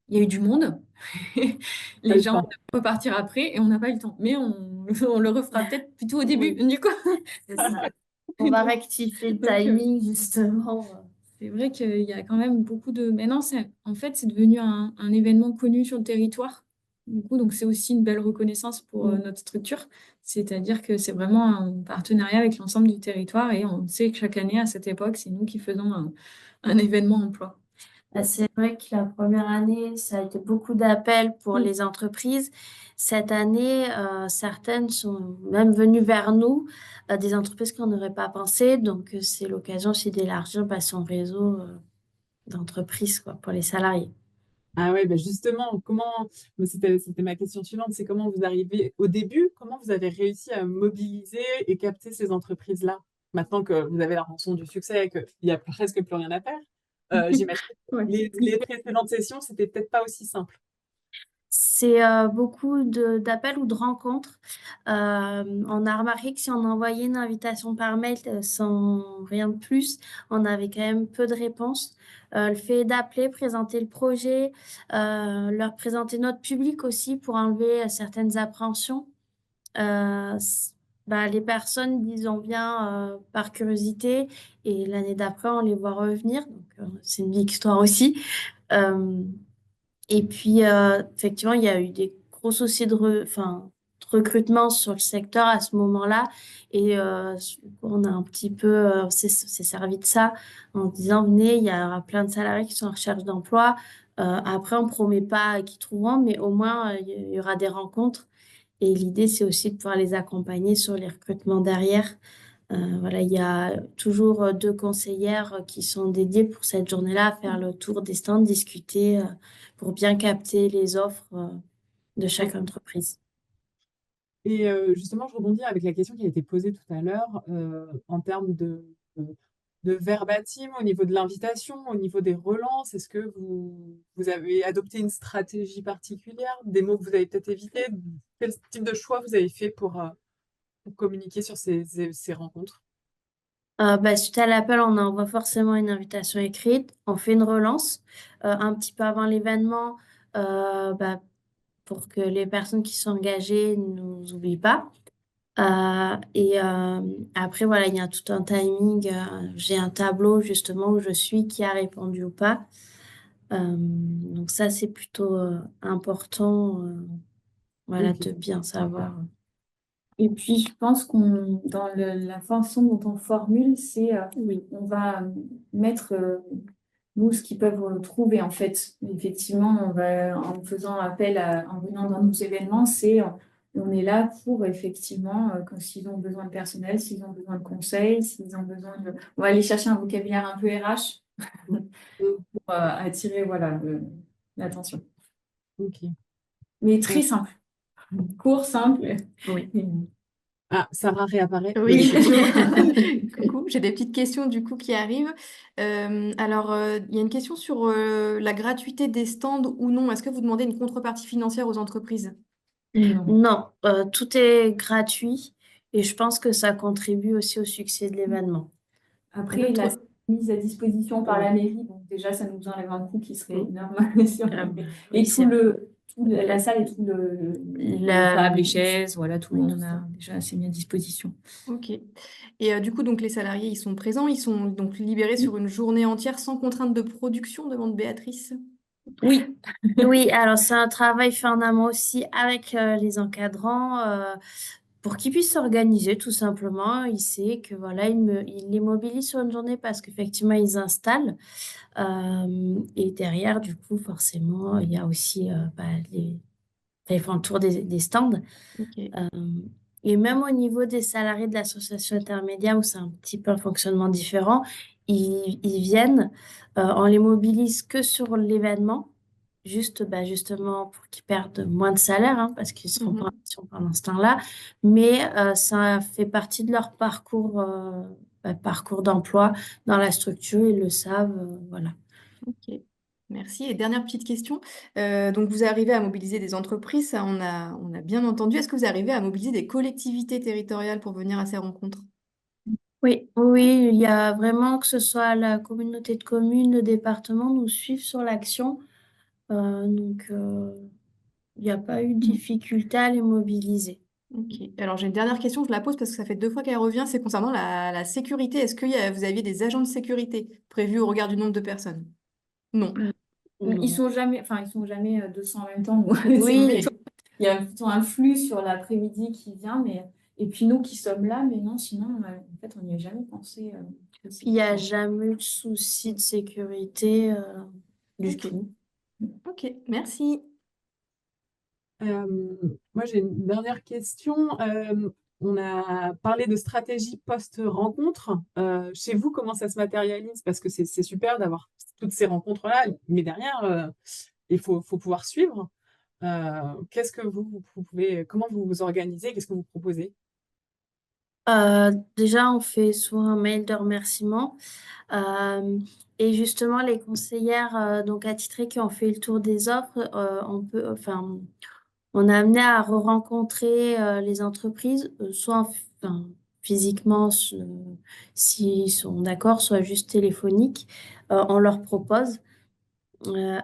il y a eu du monde. Pas Les le gens temps. peuvent partir après et on n'a pas eu le temps. Mais on le refera peut-être plutôt au début, Oui. du coup. C'est ça. On va Donc, rectifier le donc, timing, justement. c'est vrai qu'il y a quand même beaucoup de. Mais non, en fait, c'est devenu un événement connu sur le territoire. Du coup, donc c'est aussi une belle reconnaissance pour notre structure. C'est-à-dire que c'est vraiment un partenariat avec l'ensemble du territoire et on sait que chaque année, à cette époque, c'est nous qui faisons un événement emploi. C'est vrai que la première année, ça a été beaucoup d'appels pour Mm. les entreprises. Cette année, certaines sont même venues vers nous, des entreprises qu'on n'aurait pas pensé. Donc, c'est l'occasion aussi d'élargir son réseau d'entreprises quoi, pour les salariés. Ah ouais, ben justement, mais c'était ma question suivante, c'est comment vous arrivez au début, comment vous avez réussi à mobiliser et capter ces entreprises-là? Maintenant que vous avez la rançon du succès et qu'il n'y a presque plus rien à faire, j'imagine que Ouais. les précédentes sessions, c'était peut-être pas aussi simple. C'est beaucoup d'appels ou de rencontres. On a remarqué que si on envoyait une invitation par mail sans rien de plus, on avait quand même peu de réponses. Le fait d'appeler, présenter le projet, leur présenter notre public aussi pour enlever certaines appréhensions. Les personnes disent on vient par curiosité et l'année d'après on les voit revenir. Donc c'est une belle histoire aussi. Euh, et puis, effectivement, il y a eu des gros soucis de recrutement sur le secteur à ce moment-là. Et on a un petit peu s'est servi de ça en disant, venez, il y aura plein de salariés qui sont en recherche d'emploi. Après, on ne promet pas qu'ils trouveront, mais au moins, il y aura des rencontres. Et l'idée, c'est aussi de pouvoir les accompagner sur les recrutements derrière. Voilà, il y a toujours 2 conseillères qui sont dédiées pour cette journée-là à faire le tour des stands, discuter pour bien capter les offres de chaque entreprise. Et justement, je rebondis avec la question qui a été posée tout à l'heure en termes de verbatim au niveau de l'invitation, au niveau des relances. Est-ce que vous avez adopté une stratégie particulière, des mots que vous avez peut-être évités? Quel type de choix vous avez fait pour communiquer sur ces rencontres? Suite à l'appel, on envoie forcément une invitation écrite, on fait une relance un petit peu avant l'événement pour que les personnes qui sont engagées ne nous oublient pas. Après, voilà, il y a tout un timing. J'ai un tableau justement où je suis qui a répondu ou pas. Donc ça, c'est plutôt important, voilà, Ok. de bien savoir. Et puis, je pense qu'on, dans la façon dont on formule, c'est Oui. on va mettre, nous, ce qu'ils peuvent trouver, en fait. Effectivement, en faisant appel en venant dans nos événements, on est là pour, effectivement, quand s'ils ont besoin de personnel, s'ils ont besoin de conseils, s'ils ont besoin de... On va aller chercher un vocabulaire un peu RH Mm. pour attirer, voilà, l'attention. Ok. Mais Euh, très simple. Court, simple. Oui. Ah, Sarah réapparaît. Il y a Oui, des questions. coucou, j'ai des petites questions du coup qui arrivent. Il y a une question sur la gratuité des stands ou non. Est-ce que vous demandez une contrepartie financière aux entreprises? Non. Non, tout est gratuit et je pense que ça contribue aussi au succès de l'événement. Après, la Toi- mise à disposition par Ouais. la mairie, donc déjà, ça nous enlève un coût qui serait Mm. énorme. sur la mairie. Et Oui, c'est la salle et les la... tables, les chaises, voilà, tout le monde en a déjà assez mis à disposition. Ok. Et du coup, donc les salariés, ils sont présents, ils sont donc libérés sur une journée entière sans contrainte de production, demande Béatrice. Oui, Oui, alors c'est un travail fait en amont aussi avec les encadrants pour qu'ils puissent s'organiser tout simplement. Il sait que voilà, il les mobilise sur une journée parce qu'effectivement, ils installent. Et derrière, du coup, forcément, il y a aussi ils font le tour des stands. Ok. Euh, et même au niveau des salariés de l'association intermédiaire, où c'est un petit peu un fonctionnement différent, ils viennent, on les mobilise que sur l'événement, justement pour qu'ils perdent moins de salaire, hein, parce qu'ils seront pas en Mhm. mission pendant ce temps-là. Mais ça fait partie de leur parcours d'emploi dans la structure, ils le savent, voilà. Ok. Merci. Et dernière petite question. Donc, vous arrivez à mobiliser des entreprises, ça, on a bien entendu. Est-ce que vous arrivez à mobiliser des collectivités territoriales pour venir à ces rencontres? Oui, oui, il y a vraiment que ce soit la communauté de communes, le département nous suivent sur l'action. Il n'y a pas eu de difficulté à les mobiliser. Ok. Alors, j'ai une dernière question, je la pose parce que ça fait 2 fois qu'elle revient, c'est concernant la sécurité. Est-ce que vous aviez des agents de sécurité prévus au regard du nombre de personnes? Non. ils Non. sont jamais, enfin, ils sont jamais 200 en même temps. Oui, Il y a plutôt un flux sur l'après-midi qui vient, et puis nous qui sommes là, mais non, sinon, en fait, on n'y a jamais pensé. il n'y a jamais eu de souci de sécurité du Ok. tout. Ok, merci. Moi, j'ai une dernière question. On a parlé de stratégie post-rencontre. Chez vous, comment ça se matérialise? Parce que c'est super d'avoir toutes ces rencontres-là, mais derrière, il faut pouvoir suivre. Qu'est-ce que vous pouvez, comment vous vous organisez? Qu'est-ce que vous proposez? Déjà, on fait souvent un mail de remerciement. Euh, et justement, les conseillères donc attitrées qui ont fait le tour des offres, on a amené à re-rencontrer les entreprises, enfin, physiquement, s'ils sont d'accord, soit juste téléphonique. On leur propose.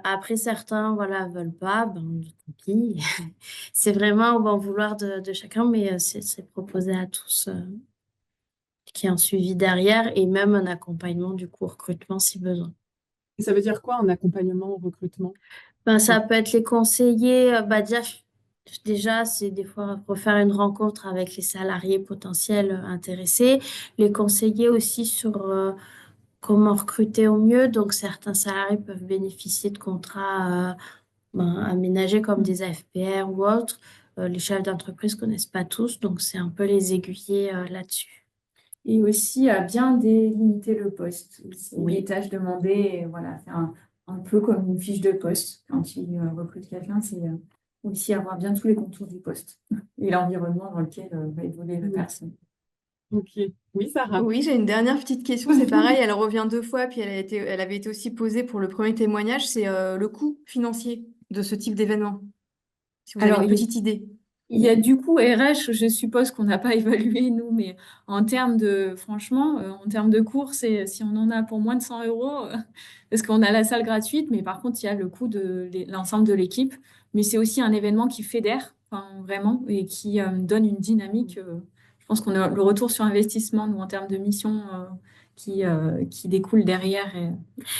Après, certains, voilà, veulent pas, ben, tant pis. C'est vraiment au bon vouloir de chacun, mais c'est proposé à tous, qu'il y ait un suivi derrière et même un accompagnement du coup au recrutement si besoin. Et ça veut dire quoi en accompagnement au recrutement? Ben, Enfin, ça peut être les conseillers, déjà, c'est des fois refaire une rencontre avec les salariés potentiels intéressés, les conseiller aussi sur comment recruter au mieux. Donc, certains salariés peuvent bénéficier de contrats aménagés comme des AFPR ou autres. Les chefs d'entreprise connaissent pas tous, donc c'est un peu les aiguiller là-dessus. Et aussi à bien délimiter le poste. Oui. Les tâches demandées, voilà, faire un peu comme une fiche de poste. Quand il recrute quelqu'un, c'est aussi avoir bien tous les contours du poste et l'environnement dans lequel va évoluer la personne. ok. Oui, Sarah. Oui, j'ai une dernière petite question, c'est pareil, elle revient 2 fois, puis elle avait été aussi posée pour le premier témoignage, c'est le coût financier de ce type d'événement, si vous avez Alors, une petite idée. Il y a du coup RH, je suppose qu'on n'a pas évalué nous, mais en termes de, franchement, en termes de courses, et si on en a pour moins de 100 euros, parce qu'on a la salle gratuite, mais par contre, il y a le coût de l'ensemble de l'équipe. Mais c'est aussi un événement qui fédère, enfin, vraiment, et qui donne une dynamique. Je pense qu'on a le retour sur investissement, nous, en termes de mission, qui découle derrière.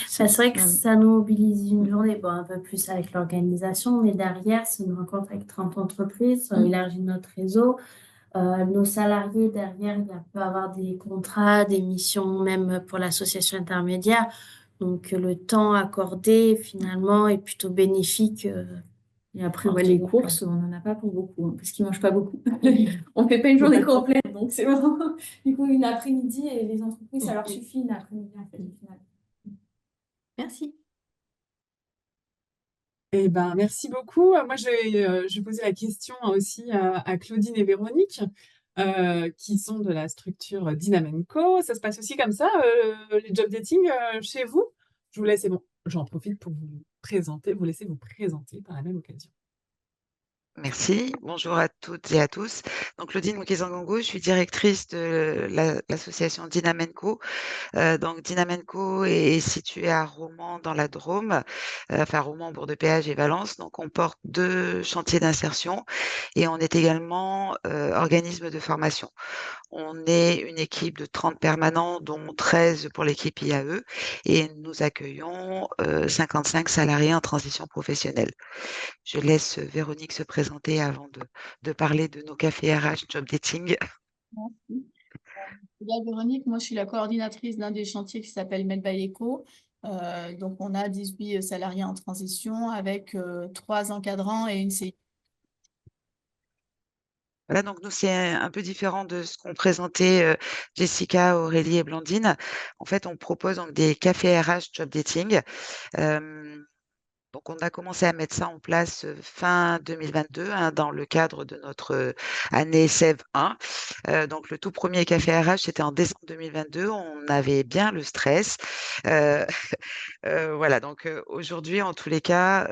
C'est vrai que Ouais. ça nous mobilise une journée, bon, un peu plus avec l'organisation, mais derrière, c'est une rencontre avec 30 entreprises, ça élargit notre réseau. Nos salariés, derrière, il peut avoir des contrats, des missions, même pour l'association intermédiaire. Donc, le temps accordé, finalement, est plutôt bénéfique. Et après, en ouais, ce les moment. courses, on n'en a pas pour beaucoup, hein, parce qu'ils ne mangent pas beaucoup. On ne fait pas une journée complète, donc c'est vraiment, du coup, une après-midi, et les entreprises, ça leur suffit une après-midi, en fait, au final. Merci. Eh ben, merci beaucoup. Moi, je vais poser la question aussi à Claudine et Véronique, qui sont de la structure Dynamenco. Ça se passe aussi comme ça, les job dating chez vous? Je vous laisse, et bon, j'en profite pour vous présenter, vous laisser vous présenter par la même occasion. Merci. Bonjour à toutes et à tous. Donc, Claudine Moukezangongo, je suis directrice de l'association Dynamenco. Donc, Dynamenco est située à Romans dans la Drôme, enfin Romans, Bourg-de-Péage et Valence. Donc, on porte 2 chantiers d'insertion et on est également organisme de formation. On est une équipe de 30 permanents, dont 13 pour l'équipe IAE, et nous accueillons 55 salariés en transition professionnelle. Je laisse Véronique se présenter avant de parler de nos cafés RH Job Dating. Merci. Bien, Véronique, moi je suis la coordinatrice d'un des chantiers qui s'appelle Med by Eco. Donc on a 18 salariés en transition avec 3 encadrants et une CI. Voilà, donc nous, c'est un peu différent de ce qu'ont présenté Jessica, Aurélie et Blandine. En fait, on propose donc des cafés RH Job Dating. Donc, on a commencé à mettre ça en place fin 2022 dans le cadre de notre année SEV 1. Donc, le tout premier café RH, c'était en décembre 2022. On avait bien le stress. Euh, voilà, donc aujourd'hui, en tous les cas,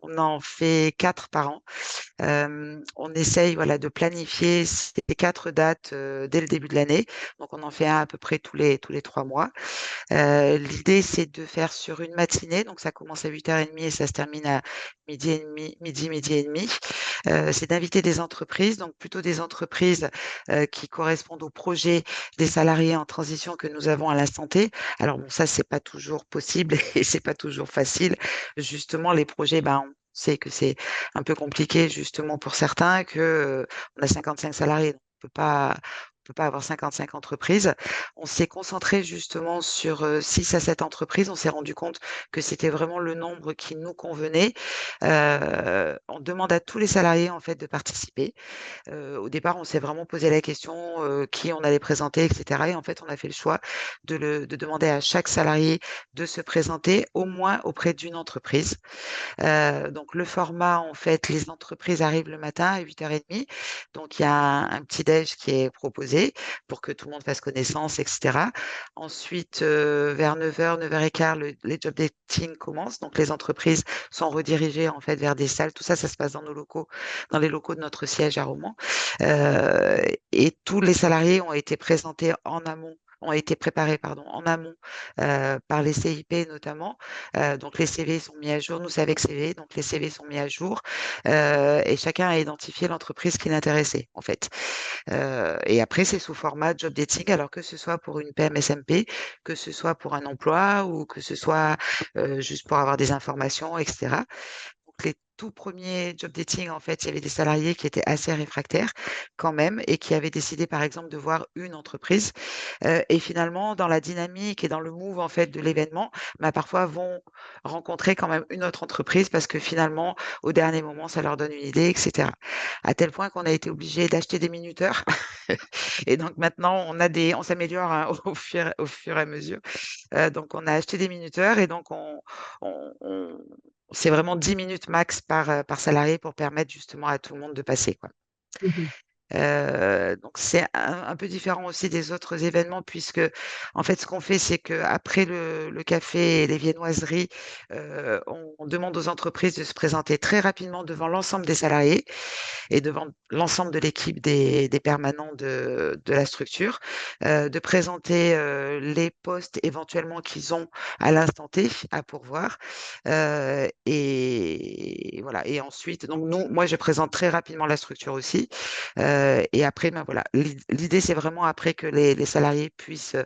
on en fait 4 par an. On essaye voilà, de planifier ces 4 dates dès le début de l'année. Donc, on en fait un à peu près tous les 3 mois. L'idée, c'est de faire sur une matinée, donc ça commence à 8h30 et ça se termine à midi et demi, midi et demi. C'est d'inviter des entreprises, donc plutôt des entreprises qui correspondent au projet des salariés en transition que nous avons à l'instant T. Alors bon, ça, c'est pas toujours possible et c'est pas toujours facile. Justement, les projets, ben, on sait que c'est un peu compliqué justement pour certains, que on a 55 salariés, donc on peut pas avoir 55 entreprises. On s'est concentré justement sur 6 à 7 entreprises. On s'est rendu compte que c'était vraiment le nombre qui nous convenait. On demande à tous les salariés en fait de participer. Au départ, on s'est vraiment posé la question qui on allait présenter, etc. Et en fait, on a fait le choix de demander à chaque salarié de se présenter au moins auprès d'une entreprise. Donc le format, en fait, les entreprises arrivent le matin à 8h30. Donc il y a un petit déj qui est proposé pour que tout le monde fasse connaissance, etc. Ensuite, vers 9h, 9h15, les job dating commencent. Donc les entreprises sont redirigées en fait vers des salles. Tout ça, ça se passe dans nos locaux, dans les locaux de notre siège à Romans. Et tous les salariés ont été présentés en amont ont été préparés pardon, en amont par les CIP notamment. Donc les CV sont mis à jour. Nous, c'est avec CV, donc les CV sont mis à jour et chacun a identifié l'entreprise qui l'intéressait en fait. Et après, c'est sous format job dating, alors que ce soit pour une PMSMP, que ce soit pour un emploi ou que ce soit juste pour avoir des informations, etc. Donc, les tout premiers job dating, en fait, il y avait des salariés qui étaient assez réfractaires quand même et qui avaient décidé, par exemple, de voir une entreprise. Et finalement, dans la dynamique et dans le move, en fait, de l'événement, bah, parfois vont rencontrer quand même une autre entreprise parce que finalement, au dernier moment, ça leur donne une idée, etc. À tel point qu'on a été obligé d'acheter des minuteurs. Et donc maintenant, on s'améliore hein, au fur et à mesure. Donc, on a acheté des minuteurs et donc on- c'est vraiment 10 minutes max par salarié pour permettre justement à tout le monde de passer, quoi. Mhm. Donc c'est un peu différent aussi des autres événements puisque, en fait, ce qu'on fait, c'est qu'après le café et les viennoiseries, on demande aux entreprises de se présenter très rapidement devant l'ensemble des salariés et devant l'ensemble de l'équipe des permanents de la structure, de présenter les postes éventuellement qu'ils ont à l'instant T à pourvoir. Et voilà. Et ensuite, donc moi, je présente très rapidement la structure aussi. Et après, ben voilà, l'idée, c'est vraiment après que les salariés puissent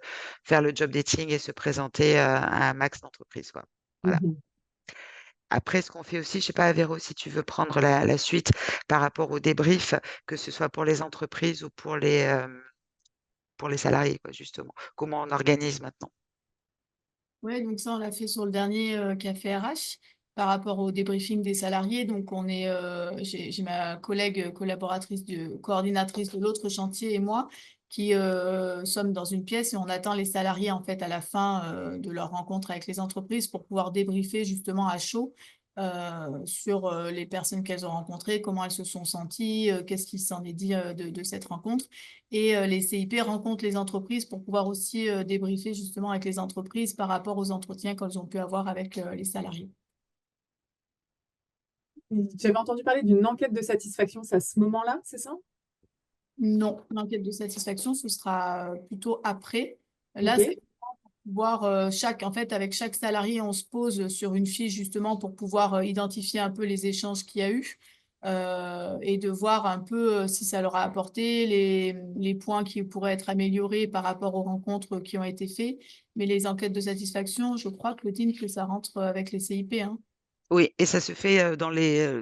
faire le job dating et se présenter à un max d'entreprises, quoi. Voilà. Mhm. Après, ce qu'on fait aussi, je sais pas, Véro, si tu veux prendre la suite par rapport au débrief, que ce soit pour les entreprises ou pour les salariés, quoi, justement. Comment on organise maintenant? Ouais, donc ça, on l'a fait sur le dernier café RH par rapport au débriefing des salariés. Donc, j'ai ma collègue collaboratrice, coordinatrice de l'autre chantier et moi qui sommes dans une pièce et on attend les salariés en fait à la fin de leur rencontre avec les entreprises pour pouvoir débriefer justement à chaud sur les personnes qu'elles ont rencontrées, comment elles se sont senties, qu'est-ce qui s'en est dit de cette rencontre. Et les CIP rencontrent les entreprises pour pouvoir aussi débriefer justement avec les entreprises par rapport aux entretiens qu'elles ont pu avoir avec les salariés. J'avais entendu parler d'une enquête de satisfaction, c'est à ce moment-là, c'est ça? Non, l'enquête de satisfaction, ce sera plutôt après. Là, Ok. c'est pour pouvoir en fait, avec chaque salarié, on se pose sur une fiche justement pour pouvoir identifier un peu les échanges qu'il y a eu et de voir un peu si ça leur a apporté les points qui pourraient être améliorés par rapport aux rencontres qui ont été faites. Mais les enquêtes de satisfaction, je crois, Claudine, que ça rentre avec les CIP, hein. Oui, et ça se fait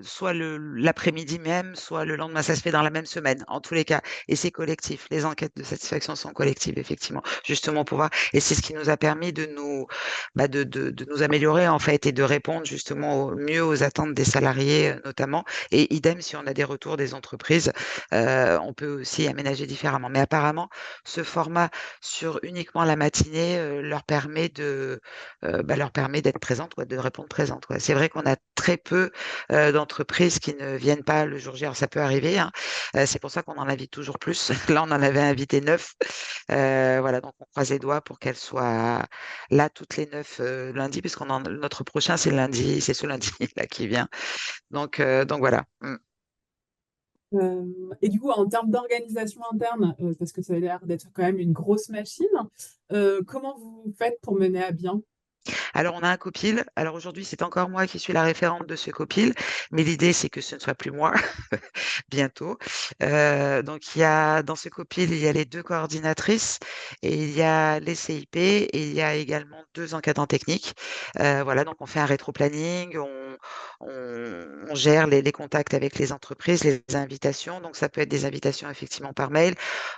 soit l'après-midi même, soit le lendemain. Ça se fait dans la même semaine, en tous les cas. Et c'est collectif. Les enquêtes de satisfaction sont collectives, effectivement, justement pour voir. Et c'est ce qui nous a permis de nous améliorer, en fait, et de répondre justement mieux aux attentes des salariés, notamment. Et idem, si on a des retours des entreprises, on peut aussi aménager différemment. Mais apparemment, ce format sur uniquement la matinée, leur permet d'être présente, quoi, de répondre présente, quoi. C'est vrai qu'on a très peu d'entreprises qui ne viennent pas le jour J. Alors ça peut arriver, hein. C'est pour ça qu'on en invite toujours plus. Là, on en avait invité 9. Voilà, donc on croise les doigts pour qu'elles soient là toutes les 9 lundis, puisqu'on notre prochain, c'est lundi, c'est ce lundi là qui vient. Donc voilà. Et du coup, en termes d'organisation interne, parce que ça a l'air d'être quand même une grosse machine, comment vous faites pour mener à bien? Alors, on a un copil. Alors aujourd'hui, c'est encore moi qui suis la référente de ce copil, mais l'idée, c'est que ce ne soit plus moi bientôt. Donc, dans ce copil, il y a les 2 coordinatrices et il y a les CIP et il y a également 2 encadrants techniques. Voilà, donc on fait un rétro-planning, on gère les contacts avec les entreprises, les invitations. Donc, ça peut être des invitations effectivement par mail.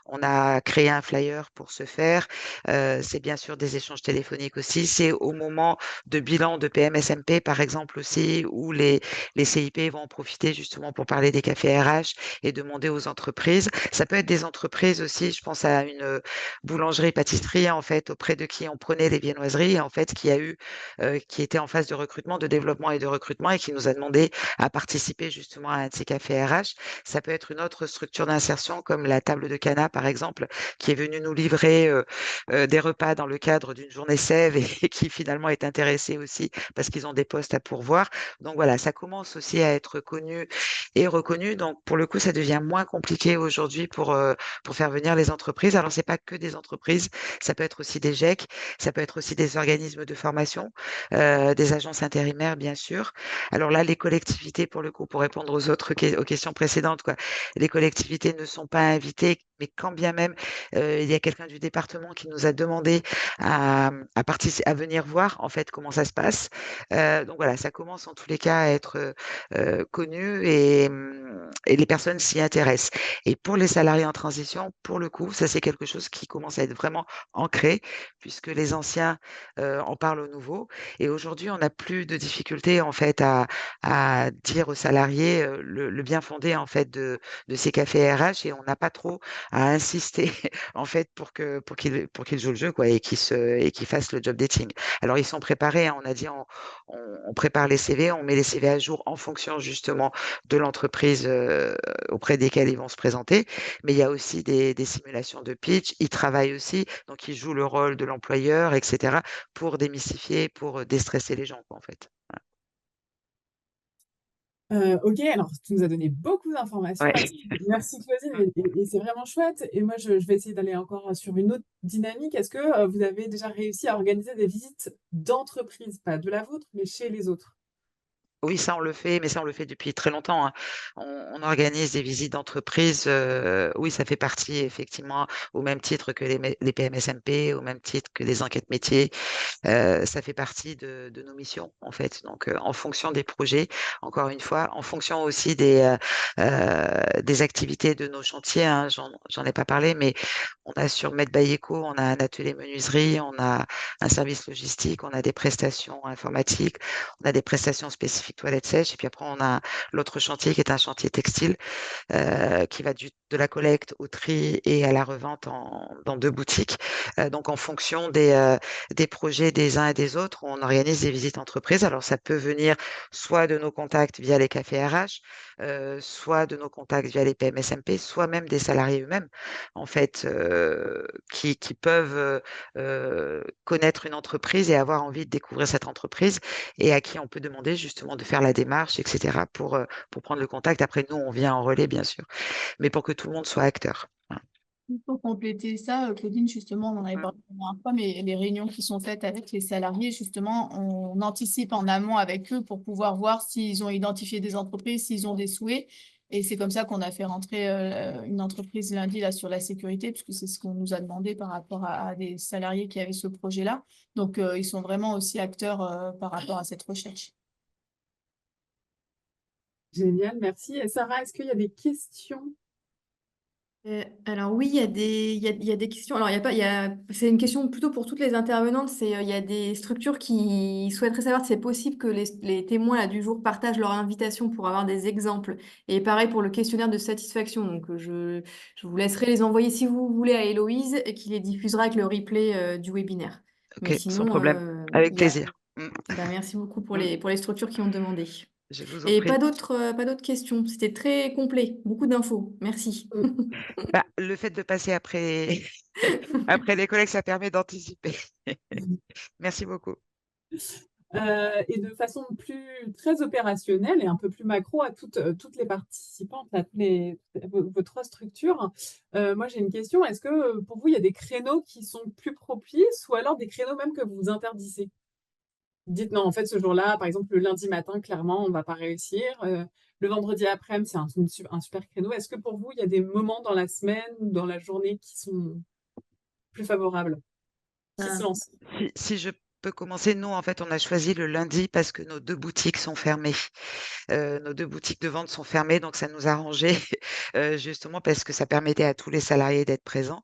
On a créé un flyer pour ce faire. C'est bien sûr des échanges téléphoniques aussi. C'est au moment de bilan de PMSMP, par exemple, aussi, où les CIP vont en profiter justement pour parler des cafés RH et demander aux entreprises. Ça peut être des entreprises aussi, je pense à une boulangerie-pâtisserie, en fait, auprès de qui on prenait les viennoiseries, en fait, qui était en phase de recrutement, de développement et de recrutement et qui nous a demandé à participer justement à un de ces cafés RH. Ça peut être une autre structure d'insertion comme la table de Cana, par exemple, qui est venue nous livrer des repas dans le cadre d'une journée sève et qui finalement est intéressée aussi parce qu'ils ont des postes à pourvoir. Donc voilà, ça commence aussi à être connu et reconnu. Donc pour le coup, ça devient moins compliqué aujourd'hui pour faire venir les entreprises. Alors c'est pas que des entreprises, ça peut être aussi des GEC, ça peut être aussi des organismes de formation, des agences intérimaires bien sûr. Alors là, les collectivités, pour le coup, pour répondre aux questions précédentes, quoi, les collectivités ne sont pas invitées, mais quand bien même il y a quelqu'un du département qui nous a demandé à venir voir en fait comment ça se passe. Donc voilà, ça commence en tous les cas à être connu et les personnes s'y intéressent. Et pour les salariés en transition, pour le coup, ça c'est quelque chose qui commence à être vraiment ancré puisque les anciens en parlent aux nouveaux. Et aujourd'hui, on n'a plus de difficulté en fait à dire aux salariés le bien fondé en fait de ces cafés RH et on n'a pas trop à insister en fait pour qu'il joue le jeu quoi et qu'il fasse le job dating. Alors ils sont préparés, hein, on a dit on prépare les CV, on met les CV à jour en fonction justement de l'entreprise auprès desquelles ils vont se présenter. Mais il y a aussi des simulations de pitch. Ils travaillent aussi, donc ils jouent le rôle de l'employeur, etc. pour démystifier, pour déstresser les gens quoi, en fait. Ok, alors tu nous as donné beaucoup d'informations Ouais. là-dessus. Merci Claudine, et c'est vraiment chouette. Et moi, je vais essayer d'aller encore sur une autre dynamique. Est-ce que vous avez déjà réussi à organiser des visites d'entreprise, pas de la vôtre, mais chez les autres? Oui, ça on le fait, mais ça on le fait depuis très longtemps, hein. On organise des visites d'entreprise, oui, ça fait partie effectivement au même titre que les PMSMP, au même titre que les enquêtes métiers. Ça fait partie de nos missions, en fait. Donc, en fonction des projets, encore une fois, en fonction aussi des activités de nos chantiers, hein, j'en ai pas parlé, mais on a sur Med by Eco, on a un atelier menuiserie, on a un service logistique, on a des prestations informatiques, on a des prestations spécifiques toilettes sèches, et puis après, on a l'autre chantier qui est un chantier textile qui va de la collecte au tri et à la revente dans 2 boutiques. Donc en fonction des projets des uns et des autres, on organise des visites entreprises. Alors ça peut venir soit de nos contacts via les cafés RH, soit de nos contacts via les PMSMP, soit même des salariés eux-mêmes, en fait, qui peuvent connaître une entreprise et avoir envie de découvrir cette entreprise et à qui on peut demander justement de faire la démarche, etc. pour prendre le contact. Après, nous, on vient en relais, bien sûr, mais pour que tout le monde soit acteur. Voilà. Pour compléter ça, Claudine, justement, on en avait Mm. parlé la dernière fois, mais les réunions qui sont faites avec les salariés, justement, on anticipe en amont avec eux pour pouvoir voir s'ils ont identifié des entreprises, s'ils ont des souhaits. Et c'est comme ça qu'on a fait rentrer une entreprise lundi là, sur la sécurité, puisque c'est ce qu'on nous a demandé par rapport à des salariés qui avaient ce projet-là. Donc, ils sont vraiment aussi acteurs par rapport à cette recherche. Génial, merci. Et Sarah, est-ce qu'il y a des questions? Alors oui, il y a des questions. Alors il y a pas, il y a, c'est une question plutôt pour toutes les intervenantes. Il y a des structures qui souhaiteraient savoir si c'est possible que les témoins là, du jour partagent leur invitation pour avoir des exemples. Et pareil pour le questionnaire de satisfaction. Donc je vous laisserai les envoyer si vous voulez à Héloïse et qui les diffusera avec le replay du webinaire. Mais Ok, sans sinon, problème. Avec il y a, plaisir. Mm. bah, merci beaucoup Mm. pour les structures qui ont demandé. Je vous en Et prie. pas d'autres questions. C'était très complet, beaucoup d'infos. Merci. Bah, le fait de passer après, après les collègues, ça permet d'anticiper. Merci beaucoup. Et de façon très opérationnelle et un peu plus macro à toutes les participantes, à vos 3 structures. Moi, j'ai une question. Est-ce que pour vous, il y a des créneaux qui sont plus propices ou alors des créneaux même que vous interdisez? Dites non, en fait, ce jour-là, par exemple, le lundi matin, clairement, on ne va pas réussir. Le vendredi après-midi, c'est un super créneau. Est-ce que pour vous, il y a des moments dans la semaine ou dans la journée qui sont plus favorables? Qui se Ah, lance? Si je peux commencer, nous, en fait, on a choisi le lundi parce que nos 2 boutiques sont fermées. Nos 2 boutiques de vente sont fermées, donc ça nous arrangeait, justement parce que ça permettait à tous les salariés d'être présents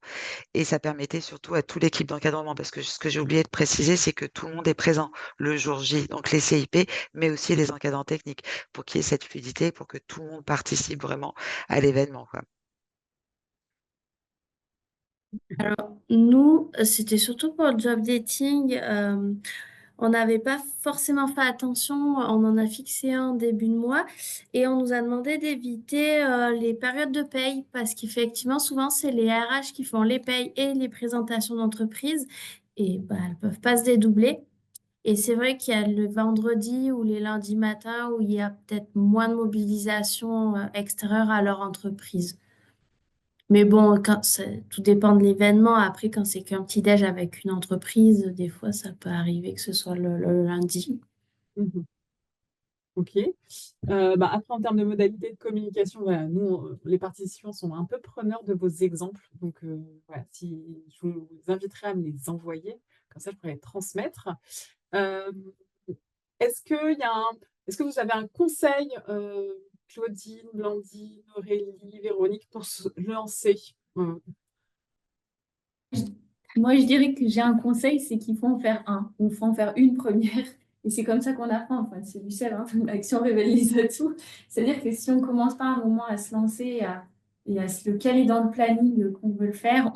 et ça permettait surtout à toute l'équipe d'encadrement. Parce que ce que j'ai oublié de préciser, c'est que tout le monde est présent le jour J, donc les CIP, mais aussi les encadrants techniques, pour qu'il y ait cette fluidité, pour que tout le monde participe vraiment à l'événement, quoi. alors, nous, c'était surtout pour le job dating. On n'avait pas forcément fait attention. On en a fixé un début de mois et on nous a demandé d'éviter les périodes de paye parce qu'effectivement, souvent, c'est les RH qui font les payes et les présentations d'entreprise et bah, elles ne peuvent pas se dédoubler. Et c'est vrai qu'il y a le vendredi ou les lundis matins où il y a peut-être moins de mobilisation extérieure à leur entreprise. Mais bon, tout dépend de l'événement. Après, quand c'est qu'un petit déj avec une entreprise, des fois, ça peut arriver que ce soit le lundi. Mhm. Ok. Après, en termes de modalités de communication, voilà, nous, les participants sont un peu preneurs de vos exemples. Donc, voilà, je vous inviterai à me les envoyer. Comme ça, je pourrais les transmettre. Euh, est-ce que vous avez un conseil, Claudine, Blandine, Aurélie, Véronique, pour se lancer? Moi, je dirais que j'ai un conseil, c'est qu'il faut en faire un. Il faut en faire une première. Et c'est comme ça qu'on apprend. Enfin, c'est du sel, hein. L'action révèle les atouts. C'est-à-dire que si on commence pas un moment à se lancer, il y a lequel est dans le planning qu'on veut le faire,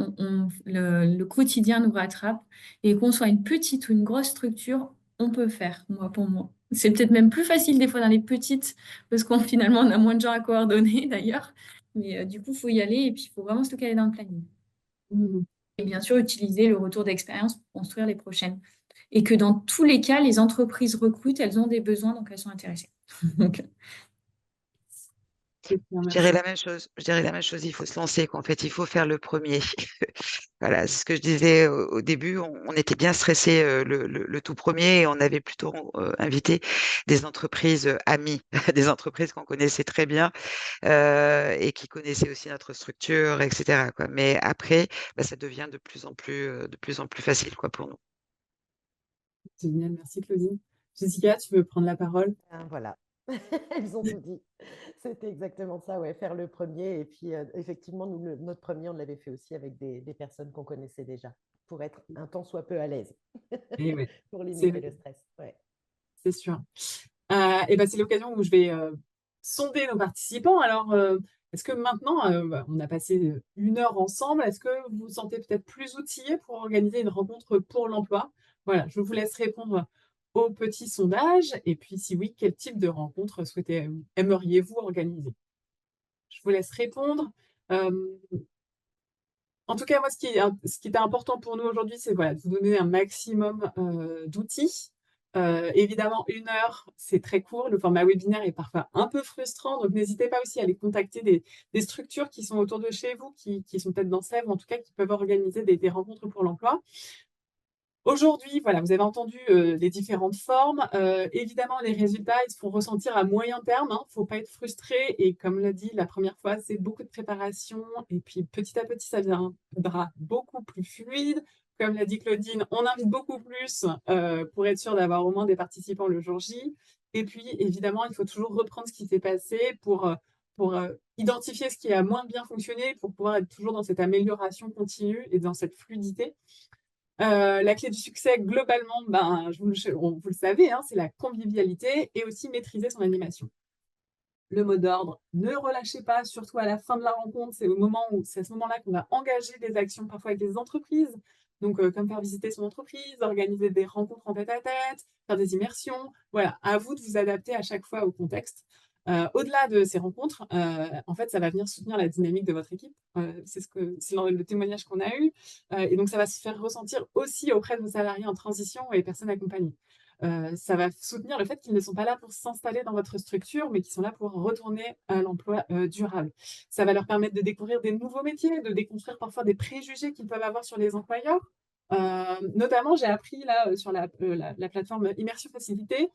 le quotidien nous rattrape. Et qu'on soit une petite ou une grosse structure, on peut faire, moi, pour moi. C'est peut-être même plus facile des fois dans les petites, parce qu'on finalement on a moins de gens à coordonner d'ailleurs. Mais du coup, il faut y aller et puis il faut vraiment se le caler dans le planning. Mhm. Et bien sûr, utiliser le retour d'expérience pour construire les prochaines. Et que dans tous les cas, les entreprises recrutent, elles ont des besoins, donc elles sont intéressées. Donc, C'est bien, Je dirais merci. la même chose. Je dirais la même chose. Il faut se lancer, quoi. En fait, il faut faire le premier. Voilà, c'est ce que je disais au début. On était bien stressé le tout premier et on avait plutôt invité des entreprises amies, des entreprises qu'on connaissait très bien et qui connaissaient aussi notre structure, etc., quoi. Mais après, bah, ça devient de plus en plus facile, quoi, pour nous. Génial, merci Claudine. Jessica, tu veux prendre la parole? Voilà, elles ont tout dit. C'était exactement ça, ouais, faire le premier. Et puis, effectivement, nous, notre premier, on l'avait fait aussi avec des personnes qu'on connaissait déjà, pour être un tant soit peu à l'aise, Eh ouais, pour c'est limiter le stress. Ouais. c'est sûr. Et ben, c'est l'occasion où je vais sonder nos participants. Alors, est-ce que maintenant, on a passé 1 heure ensemble, est-ce que vous vous sentez peut-être plus outillés pour organiser une rencontre pour l'emploi? Voilà, je vous laisse répondre au petit sondage. Et puis, si oui, quel type de rencontre aimeriez-vous organiser? Je vous laisse répondre. Euh, En tout cas, moi, ce qui était important pour nous aujourd'hui, c'est voilà, de vous donner un maximum d'outils. Évidemment, 1 heure, c'est très court. Le format webinaire est parfois un peu frustrant, donc n'hésitez pas aussi à aller contacter des structures qui sont autour de chez vous, qui sont peut-être dans Sèvres, en tout cas, qui peuvent organiser des rencontres pour l'emploi. Aujourd'hui, voilà, vous avez entendu les différentes formes. Évidemment, les résultats, ils se font ressentir à moyen terme. Il ne faut pas être frustré. Et comme l'a dit la première fois, c'est beaucoup de préparation. Et puis, petit à petit, ça viendra beaucoup plus fluide. Comme l'a dit Claudine, on invite beaucoup plus pour être sûr d'avoir au moins des participants le jour J. Et puis, évidemment, il faut toujours reprendre ce qui s'est passé pour identifier ce qui a moins bien fonctionné, pour pouvoir être toujours dans cette amélioration continue et dans cette fluidité. La clé du succès, globalement, ben, vous le savez, hein, c'est la convivialité et aussi maîtriser son animation. Le mot d'ordre, ne relâchez pas, surtout à la fin de la rencontre. C'est à ce moment-là qu'on va engager des actions parfois avec les entreprises. Donc, comme faire visiter son entreprise, organiser des rencontres en tête-à-tête, faire des immersions. Voilà, à vous de vous adapter à chaque fois au contexte. Au-delà de ces rencontres, en fait, ça va venir soutenir la dynamique de votre équipe. C'est le témoignage qu'on a eu. Et donc, ça va se faire ressentir aussi auprès de vos salariés en transition et personnes accompagnées. Ça va soutenir le fait qu'ils ne sont pas là pour s'installer dans votre structure, mais qu'ils sont là pour retourner à l'emploi durable. Ça va leur permettre de découvrir des nouveaux métiers, de déconstruire parfois des préjugés qu'ils peuvent avoir sur les employeurs. Notamment, j'ai appris là sur la plateforme Immersion Facilité,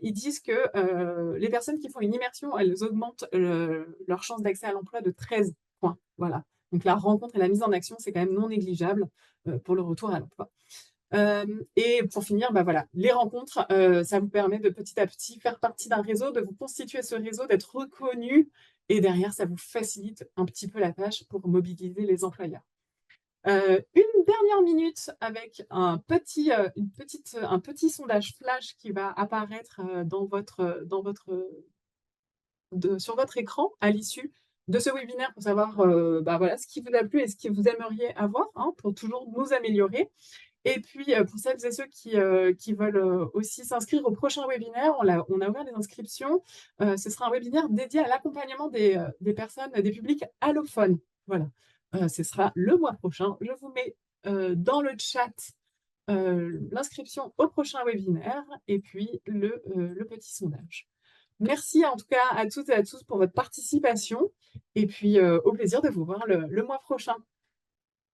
ils disent que les personnes qui font une immersion, elles augmentent leur chance d'accès à l'emploi de 13 points. Voilà. Donc la rencontre et la mise en action, c'est quand même non négligeable pour le retour à l'emploi. Et pour finir, bah voilà, les rencontres, ça vous permet de petit à petit faire partie d'un réseau, de vous constituer ce réseau, d'être reconnu. Et derrière, ça vous facilite un petit peu la tâche pour mobiliser les employeurs. Une dernière minute avec un petit sondage flash qui va apparaître sur votre écran à l'issue de ce webinaire pour savoir bah voilà, ce qui vous a plu et ce que vous aimeriez avoir hein, pour toujours nous améliorer. Et puis, pour celles et ceux qui veulent aussi s'inscrire au prochain webinaire, on a ouvert les inscriptions. Ce sera un webinaire dédié à l'accompagnement des personnes, des publics allophones. Voilà. Ce sera le mois prochain. Je vous mets dans le chat l'inscription au prochain webinaire et puis le petit sondage. Merci en tout cas à toutes et à tous pour votre participation et puis au plaisir de vous voir le mois prochain.